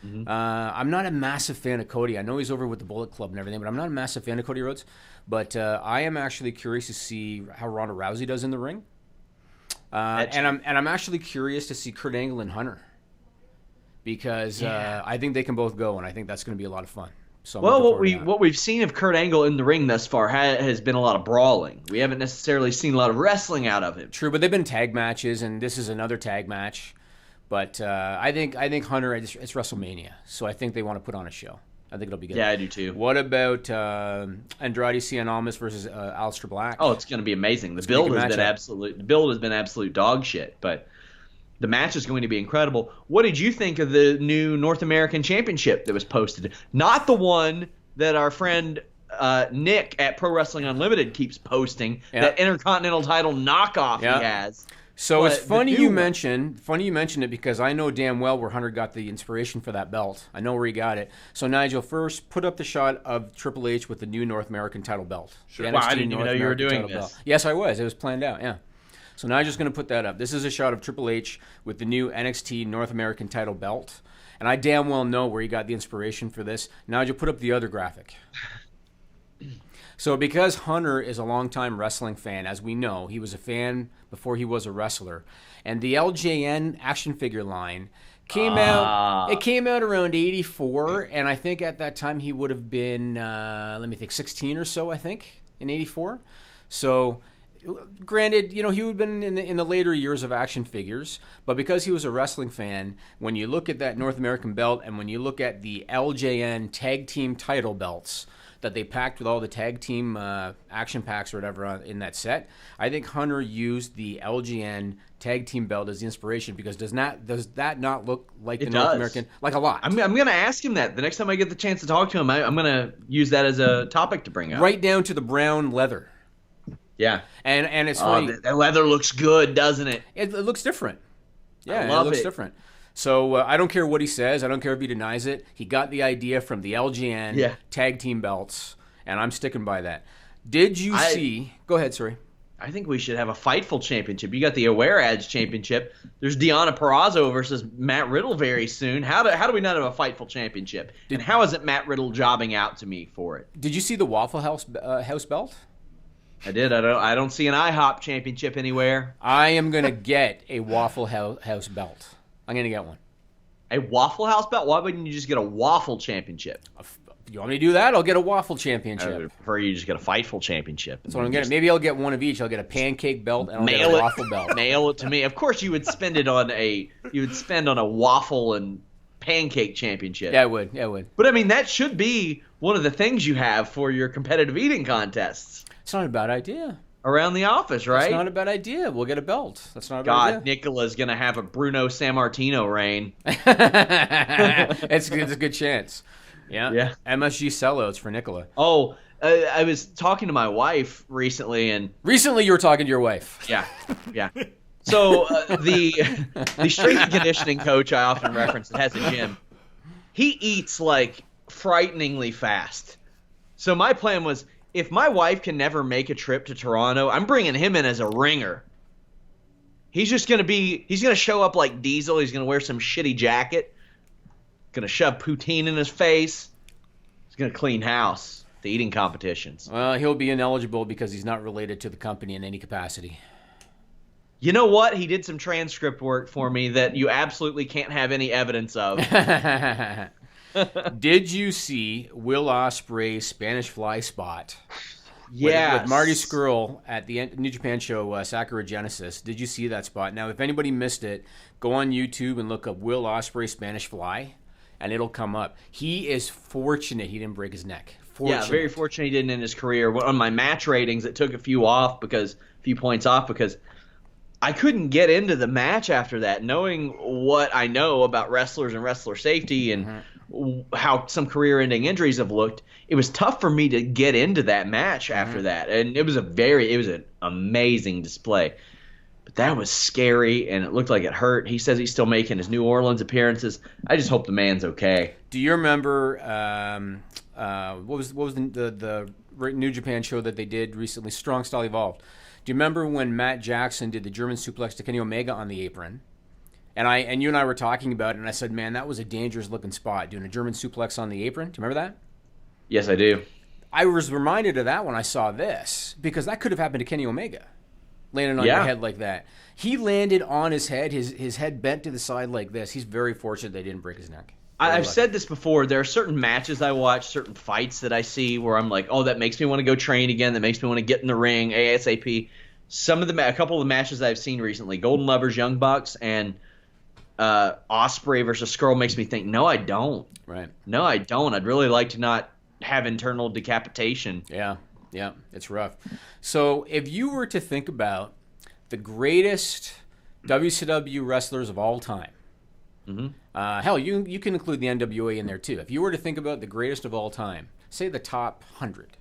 C: Mm-hmm. I'm not a massive fan of Cody. I know he's over with the Bullet Club and everything, but I'm not a massive fan of Cody Rhodes. But I am actually curious to see how Ronda Rousey does in the ring. And I'm actually curious to see Kurt Angle and Hunter, because I think they can both go, and I think that's going to be a lot of fun. So
H: what we've seen of Kurt Angle in the ring thus far has been a lot of brawling. We haven't necessarily seen a lot of wrestling out of him.
C: True, but they've been tag matches, and this is another tag match. But I think Hunter, it's WrestleMania, so I think they want to put on a show. I think it'll be good.
H: Yeah, I do too.
C: What about Andrade Cien Almas versus Aleister Black?
H: Oh, it's going to be amazing. The build has been absolute dog shit, but the match is going to be incredible. What did you think of the new North American Championship that was posted? Not the one that our friend Nick at Pro Wrestling Unlimited keeps posting, that Intercontinental title knockoff he has.
C: So it's funny you mention it, because I know damn well where Hunter got the inspiration for that belt. I know where he got it. So Nigel, first put up the shot of Triple H with the new North American title belt.
H: Sure. Wow, I didn't even know you were doing this.
C: Belt. Yes, I was. It was planned out, yeah. So Nigel's going to put that up. This is a shot of Triple H with the new NXT North American title belt. And I damn well know where he got the inspiration for this. Nigel, put up the other graphic. So because Hunter is a longtime wrestling fan, as we know, he was a fan before he was a wrestler, and the LJN action figure line came out. It came out around '84, and I think at that time he would have been, 16 or so, I think, in '84. So, granted, he would have been in the later years of action figures, but because he was a wrestling fan, when you look at that North American belt and when you look at the LJN tag team title belts that they packed with all the tag team action packs or whatever in that set, I think Hunter used the LJN tag team belt as the inspiration, because does that not look like the North American? Like a lot.
H: I'm going to ask him that the next time I get the chance to talk to him. I'm going to use that as a topic to bring up.
C: Right down to the brown leather.
H: Yeah.
C: And it's funny.
H: That leather looks good, doesn't it?
C: It looks different. Yeah,
H: it
C: looks different. So I don't care what he says. I don't care if he denies it. He got the idea from the LGN tag team belts, and I'm sticking by that. Did you see? Go ahead, sorry.
H: I think we should have a Fightful championship. You got the Aware Ads championship. There's Deonna Purrazzo versus Matt Riddle very soon. How do we not have a Fightful championship? And how isn't Matt Riddle jobbing out to me for it?
C: Did you see the Waffle House belt?
B: I did. I don't see an IHOP championship anywhere.
C: I am going to get a Waffle House belt. I'm going to get one.
B: A Waffle House belt? Why wouldn't you just get a Waffle championship?
C: You want me to do that? I'll get a Waffle championship.
B: I would prefer you just get a Fightful championship.
C: That's what I'm getting. Maybe I'll get one of each. I'll get a pancake belt and I'll get a waffle belt.
B: Mail it to me. Of course, you would spend it on a waffle and pancake championship.
C: Yeah, I would.
B: But I mean, that should be one of the things you have for your competitive eating contests.
C: It's not a bad idea.
B: Around the office, right?
C: It's not a bad idea. We'll get a belt. That's not a bad idea.
B: God, Nicola's going to have a Bruno Sammartino reign.
C: It's a good chance. Yeah. MSG sellouts for Nicola.
B: Oh, I was talking to my wife recently, and
C: recently you were talking to your wife.
B: Yeah. So the strength and conditioning coach I often reference that has a gym, he eats like frighteningly fast. So my plan was, if my wife can never make a trip to Toronto, I'm bringing him in as a ringer. He's going to show up like Diesel. He's going to wear some shitty jacket. Going to shove poutine in his face. He's going to clean house. The eating competitions.
C: Well, he'll be ineligible because he's not related to the company in any capacity.
B: You know what? He did some transcript work for me that you absolutely can't have any evidence of.
C: Did you see Will Ospreay's Spanish Fly spot?
B: Yes.
C: With Marty Scurll at the New Japan show, Sakura Genesis. Did you see that spot? Now, if anybody missed it, go on YouTube and look up Will Ospreay Spanish Fly, and it'll come up. He is fortunate he didn't break his neck.
B: Yeah, very fortunate he didn't in his career. On my match ratings, it took a few points off because I couldn't get into the match after that, knowing what I know about wrestlers and wrestler safety and how some career-ending injuries have looked. It was tough for me to get into that match after that, and it was an amazing display. But that was scary, and it looked like it hurt. He says he's still making his New Orleans appearances. I just hope the man's okay.
C: Do you remember what was the New Japan show that they did recently, Strong Style Evolved? Do you remember when Matt Jackson did the German suplex to Kenny Omega on the apron? And you and I were talking about it, and I said, man, that was a dangerous-looking spot, doing a German suplex on the apron. Do you remember that?
B: Yes, I do.
C: I was reminded of that when I saw this, because that could have happened to Kenny Omega, landing on your head like that. He landed on his head, his head bent to the side like this. He's very fortunate they didn't break his neck.
B: I've said this before. There are certain matches I watch, certain fights that I see where I'm like, oh, that makes me want to go train again. That makes me want to get in the ring ASAP. A couple of the matches I've seen recently, Golden Lovers, Young Bucks, and Ospreay versus Scurll makes me think, no, I don't.
C: Right.
B: No, I don't. I'd really like to not have internal decapitation.
C: Yeah, it's rough. So if you were to think about the greatest WCW wrestlers of all time, hell, you can include the NWA in there too. If you were to think about the greatest of all time, say the top 100,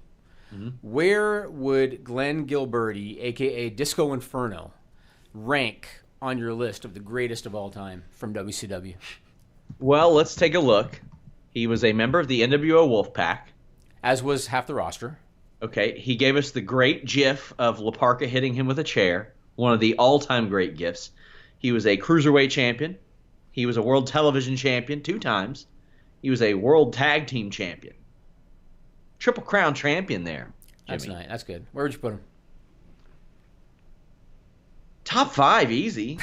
C: where would Glenn Gilberti, a.k.a. Disco Inferno, rank on your list of the greatest of all time from WCW?
B: Well, let's take a look. He was a member of the NWO Wolfpack.
C: As was half the roster.
B: Okay, he gave us the great gif of La Parka hitting him with a chair, one of the all-time great gifs. He was a Cruiserweight champion. He was a World Television champion 2 times. He was a World Tag Team champion. Triple Crown champion there, Jimmy.
C: That's nice. That's good. Where would you put him?
B: Top 5, easy.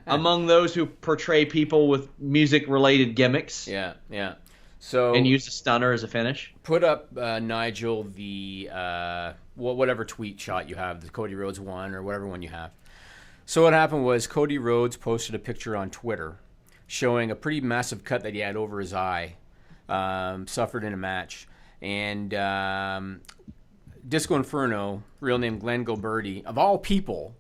B: Among those who portray people with music-related gimmicks.
C: Yeah. So
B: and use a stunner as a finish.
C: Put up, Nigel, the whatever tweet shot you have, the Cody Rhodes one or whatever one you have. So what happened was Cody Rhodes posted a picture on Twitter showing a pretty massive cut that he had over his eye, suffered in a match. And Disco Inferno, real name Glenn Gilberti, of all people,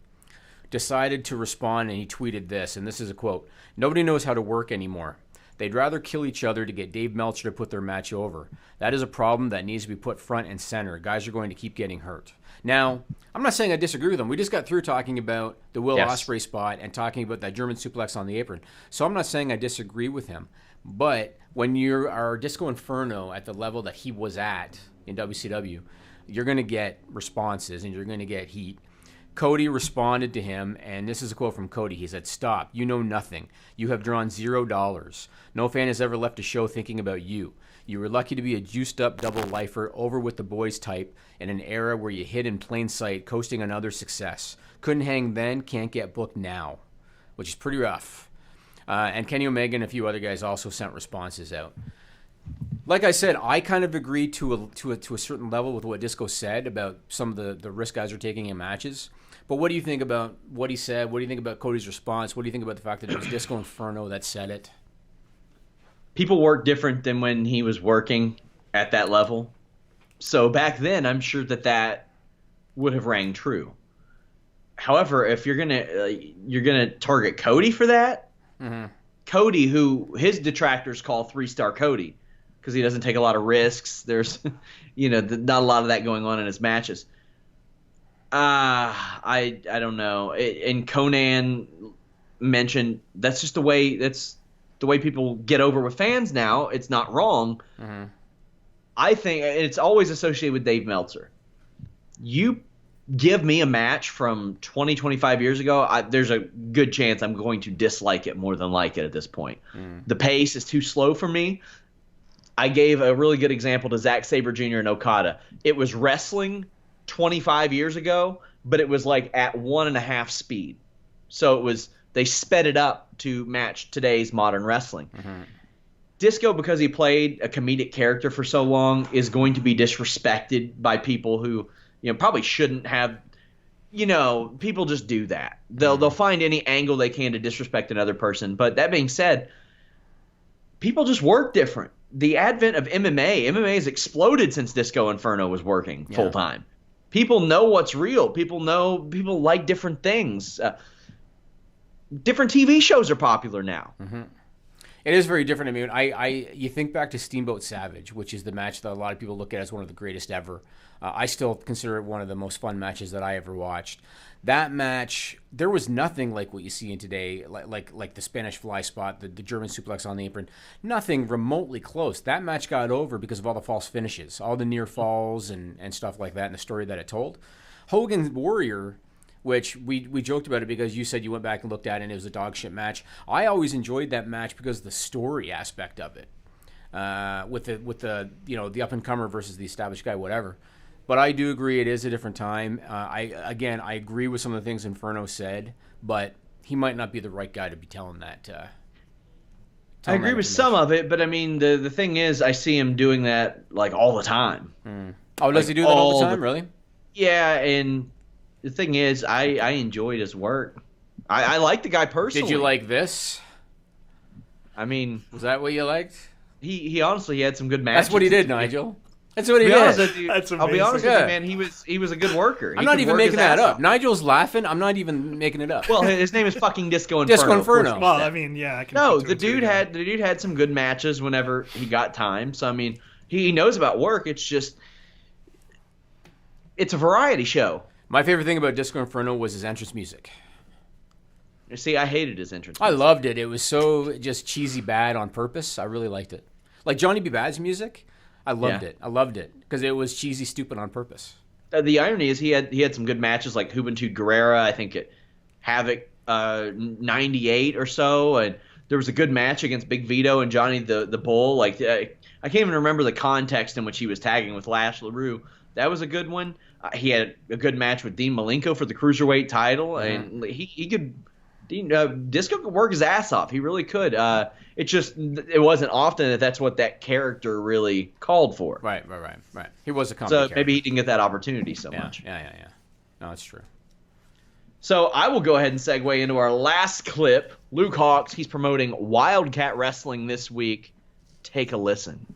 C: decided to respond, and he tweeted this, and this is a quote: "Nobody knows how to work anymore. They'd rather kill each other to get Dave Meltzer to put their match over. That is a problem that needs to be put front and center. Guys are going to keep getting hurt." Now, I'm not saying I disagree with him. We just got through talking about the Will Ospreay spot and talking about that German suplex on the apron. So I'm not saying I disagree with him. But when you are Disco Inferno at the level that he was at in WCW, you're going to get responses and you're going to get heat. Cody responded to him, and this is a quote from Cody. He said, "Stop. You know nothing. You have drawn $0. No fan has ever left a show thinking about you. You were lucky to be a juiced-up double lifer over with the boys type in an era where you hid in plain sight, coasting on other success. Couldn't hang then, can't get booked now," which is pretty rough. And Kenny Omega and a few other guys also sent responses out. Like I said, I kind of agree to a certain level with what Disco said about some of the risk guys are taking in matches. But what do you think about what he said? What do you think about Cody's response? What do you think about the fact that it was Disco Inferno that said it?
B: People work different than when he was working at that level. So back then, I'm sure that would have rang true. However, if you're gonna target Cody for that, Cody, who his detractors call 3-star Cody, because he doesn't take a lot of risks. There's, not a lot of that going on in his matches. I don't know. And Conan mentioned that's just the way people get over with fans now. It's not wrong. I think it's always associated with Dave Meltzer. You give me a match from 20, 25 years ago, there's a good chance I'm going to dislike it more than like it at this point. The pace is too slow for me. I gave a really good example to Zack Sabre Jr. and Okada. It was wrestling 25 years ago, but it was like at 1.5 speed. So they sped it up to match today's modern wrestling. Disco, because he played a comedic character for so long, is going to be disrespected by people who probably shouldn't have. People just do that. They'll find any angle they can to disrespect another person. But that being said, people just work different. The advent of MMA has exploded since Disco Inferno was working full time. People know what's real. People like different things. Different TV shows are popular now.
C: It is very different. I mean, you think back to Steamboat Savage, which is the match that a lot of people look at as one of the greatest ever. I still consider it one of the most fun matches that I ever watched. That match, there was nothing like what you see in today, like the Spanish fly spot, the German suplex on the apron. Nothing remotely close. That match got over because of all the false finishes, all the near falls and stuff like that, and the story that it told. Hogan Warrior, which we joked about it because you said you went back and looked at it and it was a dog shit match. I always enjoyed that match because of the story aspect of it, with the up and comer versus the established guy, whatever. But I do agree it is a different time. I agree with some of the things Inferno said, but he might not be the right guy to be telling that.
B: I agree with some of it, but I mean the thing is, I see him doing that like all the time.
C: Oh, does he do that all the time? Really?
B: Yeah, and the thing is, I enjoyed his work. I like the guy personally.
C: Did you like this?
B: I mean,
C: was that what you liked?
B: He honestly had some good matches.
C: That's what he did, Nigel. That's what he did.
B: I'll be honest with you, man. He was a good worker.
C: I'm not even making that up. Nigel's laughing. I'm not even making it up.
B: Well, his name is fucking Disco Inferno.
C: Disco Inferno.
A: Well, I mean, yeah. I can
B: no, the dude had some good matches whenever he got time. So I mean, he knows about work. It's just it's a variety show.
C: My favorite thing about Disco Inferno was his entrance music.
B: You see, I hated his entrance
C: music. I loved it. It was so just cheesy bad on purpose. I really liked it. Like Johnny B. Bad's music. I loved it. I loved it because it was cheesy, stupid on purpose.
B: The irony is he had some good matches like Juventud Guerrera, I think at Havoc 98 or so, and there was a good match against Big Vito and Johnny the Bull. Like I can't even remember the context in which he was tagging with Lash LaRue. That was a good one. He had a good match with Dean Malenko for the Cruiserweight title, and he could. Disco could work his ass off. He really could. It wasn't often that's what that character really called for.
C: Right. He was a comedy character.
B: Maybe he didn't get that opportunity so much.
C: Yeah. No, that's true.
B: So I will go ahead and segue into our last clip. Luke Hawx, he's promoting Wildcat Wrestling this week. Take a listen.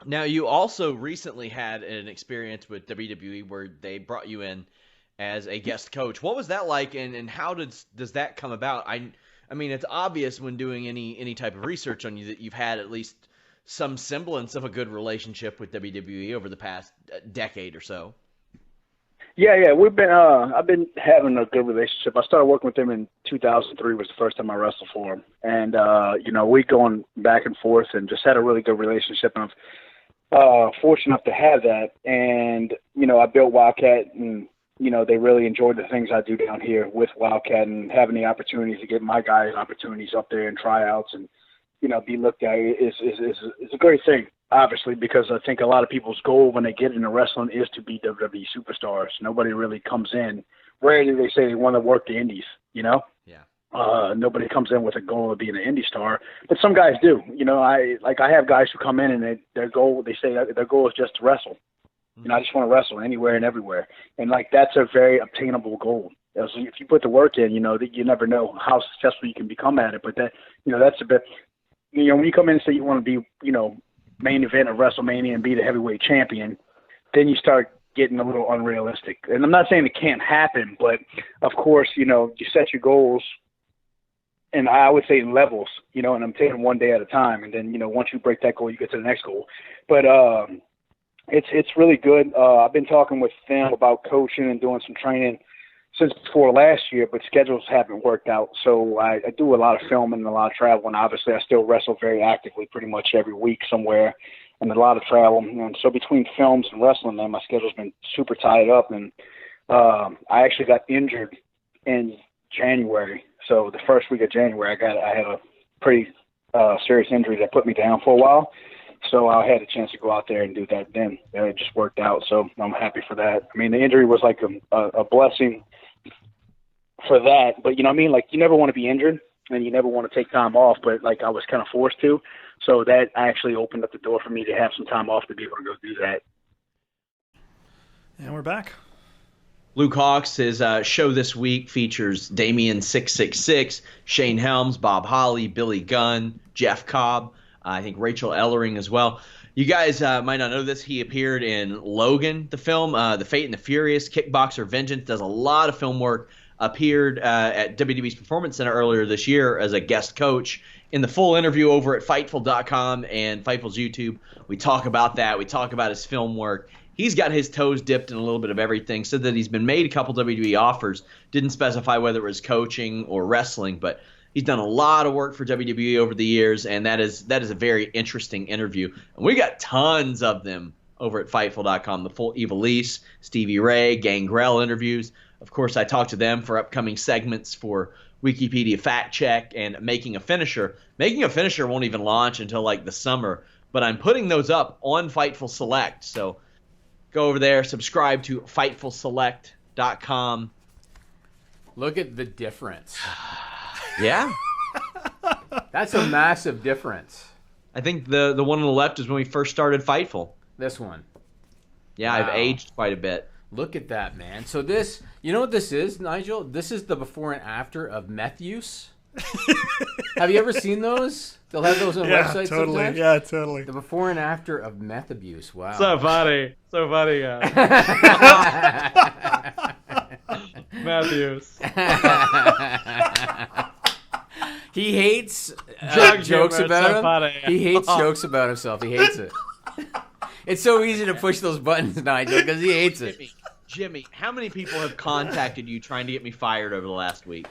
B: Now, you also recently had an experience with WWE where they brought you in as a guest coach. What was that like, and how does that come about? I mean, it's obvious when doing any type of research on you that you've had at least some semblance of a good relationship with WWE over the past decade or so.
L: Yeah, we've been. I've been having a good relationship. I started working with them in 2003. Was the first time I wrestled for them, and we going back and forth and just had a really good relationship. And I'm fortunate enough to have that. And I built Wildcat and they really enjoyed the things I do down here with Wildcat and having the opportunities to give my guys opportunities up there and tryouts and, be looked at is a great thing, obviously, because I think a lot of people's goal when they get into wrestling is to be WWE superstars. Nobody really comes in. Rarely they say they want to work the indies,
H: Yeah.
L: Nobody comes in with a goal of being an indie star, but some guys do. I have guys who come in and their goal is just to wrestle. I just want to wrestle anywhere and everywhere. And that's a very obtainable goal. So if you put the work in, you never know how successful you can become at it. But that's a bit, when you come in and say you want to be, main event of WrestleMania and be the heavyweight champion, then you start getting a little unrealistic. And I'm not saying it can't happen, but of course, you set your goals, and I would say in levels, and I'm taking one day at a time. And then, once you break that goal, you get to the next goal. But it's really good. I've been talking with them about coaching and doing some training since before last year, but schedules haven't worked out. So I do a lot of filming and a lot of travel, and obviously I still wrestle very actively pretty much every week somewhere, and a lot of travel. And so between films and wrestling, man, my schedule's been super tied up. And I actually got injured in January. So the first week of January, I had a pretty serious injury that put me down for a while. So I had a chance to go out there and do that then. It just worked out, so I'm happy for that. I mean, the injury was like a blessing for that. But, you never want to be injured, and you never want to take time off, but, I was kind of forced to. So that actually opened up the door for me to have some time off to be able to go do that.
A: And we're back.
B: Luke Hawx, his show this week features Damien 666, Shane Helms, Bob Holly, Billy Gunn, Jeff Cobb, I think Rachel Ellering as well. You guys might not know this. He appeared in Logan, the film, The Fate and the Furious, Kickboxer Vengeance, does a lot of film work, appeared at WWE's Performance Center earlier this year as a guest coach. In the full interview over at Fightful.com and Fightful's YouTube, we talk about that. We talk about his film work. He's got his toes dipped in a little bit of everything, said that he's been made a couple WWE offers, didn't specify whether it was coaching or wrestling, but he's done a lot of work for WWE over the years, and that is a very interesting interview. And we got tons of them over at Fightful.com, the full Ivelisse, Stevie Ray, Gangrel interviews. Of course, I talked to them for upcoming segments for Wikipedia Fact Check and Making a Finisher. Making a Finisher won't even launch until the summer, but I'm putting those up on Fightful Select, so go over there, subscribe to FightfulSelect.com.
C: Look at the difference.
B: Yeah.
C: That's a massive difference.
B: I think the one on the left is when we first started Fightful.
C: This one.
B: Yeah,
C: Wow.
B: I've aged quite a bit.
C: Look at that, man. So this, you know what this is, Nigel? This is the before and after of meth use. Have you ever seen those? They'll have those on websites
A: totally.
C: sometimes.
A: Yeah, totally.
C: The before and after of meth abuse. Wow.
B: So funny. So funny, guys. Matthews.
C: He hates
B: Drug
C: jokes
B: humor,
C: about
B: so
C: him.
B: funny.
C: He hates jokes about himself. He hates it. It's so easy to push those buttons, Nigel, because he hates it.
B: Jimmy, how many people have contacted you trying to get me fired over the last week?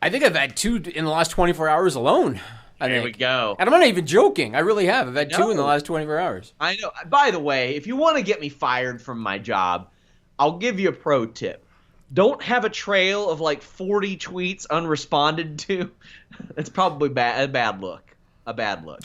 C: I think I've had 2 in the last 24 hours alone.
B: There we go.
C: And I'm not even joking. I really have. I've had 2 in the last 24 hours.
B: I know. By the way, if you want to get me fired from my job, I'll give you a pro tip. Don't have a trail of 40 tweets unresponded to. It's probably a bad look. A bad look.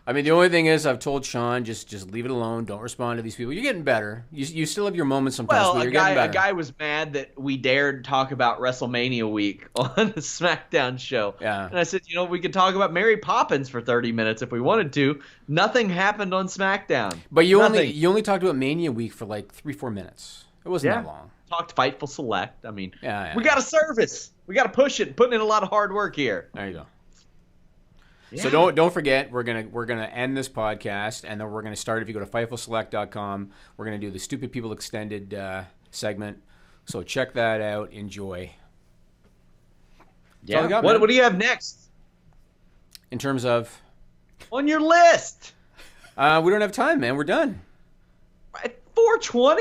C: I mean, the only thing is I've told Sean, just leave it alone. Don't respond to these people. You're getting better. You still have your moments sometimes,
B: Well,
C: but you're
B: a
C: getting better.
B: guy was mad that we dared talk about WrestleMania week on the SmackDown show.
C: Yeah.
B: And I said, we could talk about Mary Poppins for 30 minutes if we wanted to. Nothing happened on SmackDown.
C: But you
B: Nothing.
C: only talked about Mania week for 3-4 minutes. It wasn't that long.
B: Talked Fightful Select. I mean,
C: Yeah.
B: we got a service. We got to push it. Putting in a lot of hard work here.
C: There you go.
B: Yeah.
C: So don't forget, we're gonna end this podcast, and then we're gonna start. If you go to FightfulSelect.com, we're gonna do the Stupid People Extended segment. So check that out. Enjoy.
B: Yeah.
C: all I got,
B: what
C: man.
B: do you have next
C: In terms of,
B: on your list?
C: we don't have time, man. We're done.
B: At 4:20?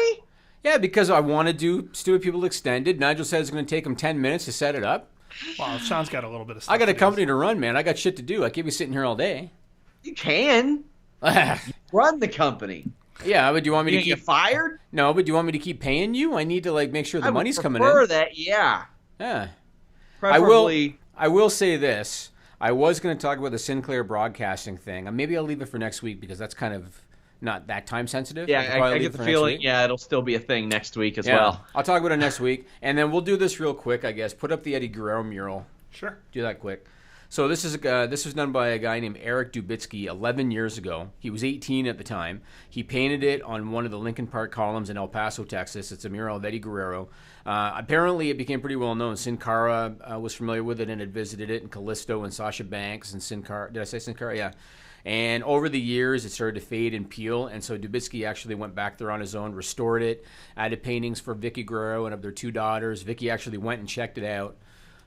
C: Yeah, because I want to do Stupid People Extended. Nigel said it's going to take him 10 minutes to set it up.
A: Well, Sean's got a little bit of stuff.
C: I got a
A: to do.
C: company to run, man. I got shit to do. I can't be sitting here all day.
B: You can run the company.
C: Yeah, but do you want me to
B: get
C: keep
B: fired?
C: No, but do you want me to keep paying you? I need to like make sure the money's coming in.
B: I prefer that, yeah.
C: Yeah.
B: Preferably.
C: I will say this. I was going to talk about the Sinclair broadcasting thing. Maybe I'll leave it for next week because that's kind of not that time sensitive.
B: Yeah, I get the feeling, it'll still be a thing next week as well.
C: I'll talk about it next week. And then we'll do this real quick, I guess. Put up the Eddie Guerrero mural.
A: Sure.
C: Do that quick. So this was done by a guy named Eric Dubitsky 11 years ago. He was 18 at the time. He painted it on one of the Lincoln Park columns in El Paso, Texas. It's a mural of Eddie Guerrero. Apparently, it became pretty well known. Sin Cara was familiar with it and had visited it, and Callisto and Sasha Banks and Sin Cara. Did I say Sin Cara? Yeah. And over the years, it started to fade and peel, and so Dubitsky actually went back there on his own, restored it, added paintings for Vicky Guerrero and of their 2 daughters. Vicky actually went and checked it out.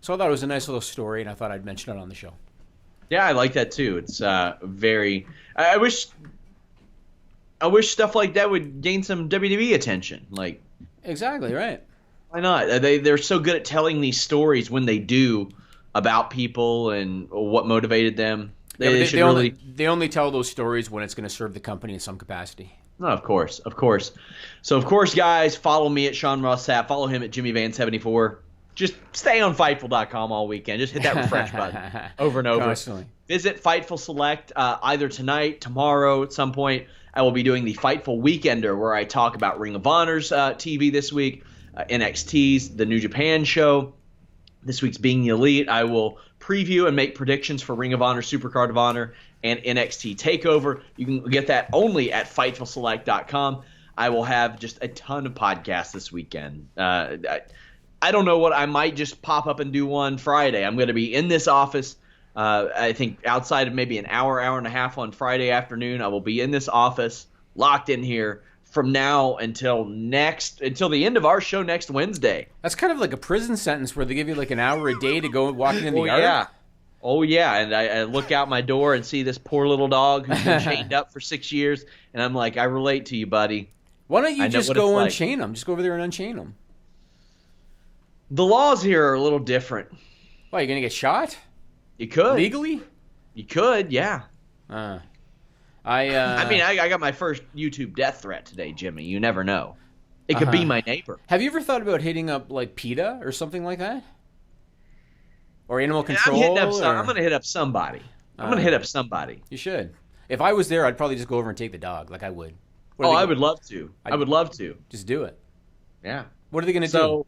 C: So I thought it was a nice little story, and I thought I'd mention it on the show.
B: Yeah, I like that too. It's very. I wish stuff like that would gain some WWE attention. Like,
C: exactly right.
B: Why not? They're so good at telling these stories when they do about people and what motivated them.
C: They only tell those stories when it's going to serve the company in some capacity.
B: No, of course. So, of course, guys, follow me at Sean Ross Sapp. Follow him at JimmyVan74. Just stay on Fightful.com all weekend. Just hit that refresh button over and over.
C: Constantly.
B: Visit Fightful Select either tonight, tomorrow, at some point. I will be doing the Fightful Weekender, where I talk about Ring of Honor's TV this week, NXT's, the New Japan show. This week's Being the Elite. I will preview and make predictions for Ring of Honor, Supercard of Honor, and NXT TakeOver. You can get that only at FightfulSelect.com. I will have just a ton of podcasts this weekend. I don't know what I might just pop up and do one Friday. I'm going to be in this office. I think outside of maybe an hour and a half on Friday afternoon, I will be in this office, locked in here from now until the end of our show next Wednesday.
C: That's kind of like a prison sentence where they give you like an hour a day to go walking in the yard.
B: Yeah. Oh, yeah. And I look out my door and see this poor little dog who's been chained up for 6 years. And I'm like, I relate to you, buddy.
C: Why don't you just go unchain him? Just go over there and unchain him.
B: The laws here are a little different.
C: Why, you going to get shot?
B: You could.
C: Legally?
B: You could, yeah.
C: I
B: mean, I got my first YouTube death threat today, Jimmy. You never know. It could be my neighbor.
C: Have you ever thought about hitting up, like, PETA or something like that? Or Animal Control?
B: I'm going to hit up somebody.
C: You should. If I was there, I'd probably just go over and take the dog, like I would.
B: I would love to. I would love to.
C: Just do it.
B: Yeah.
C: What are they going to do?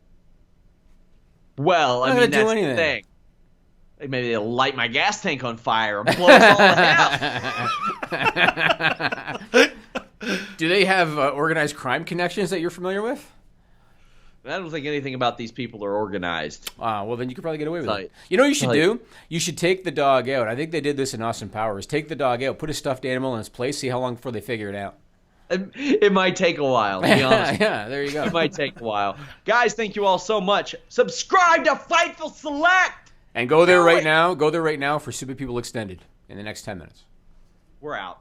B: Well, I mean, that's the thing. Maybe they'll light my gas tank on fire and blow us all to hell.
C: Do they have organized crime connections that you're familiar with?
B: I don't think anything about these people are organized.
C: Well, then you could probably get away with it. You know what you should do? You should take the dog out. I think they did this in Austin Powers. Take the dog out, put a stuffed animal in its place, see how long before they figure it out.
B: It might take a while, to be honest.
C: Yeah, there you go.
B: It might take a while. Guys, thank you all so much. Subscribe to Fightful Select!
C: And go there right now. Go there right now for Super People Extended in the next 10 minutes.
B: We're out.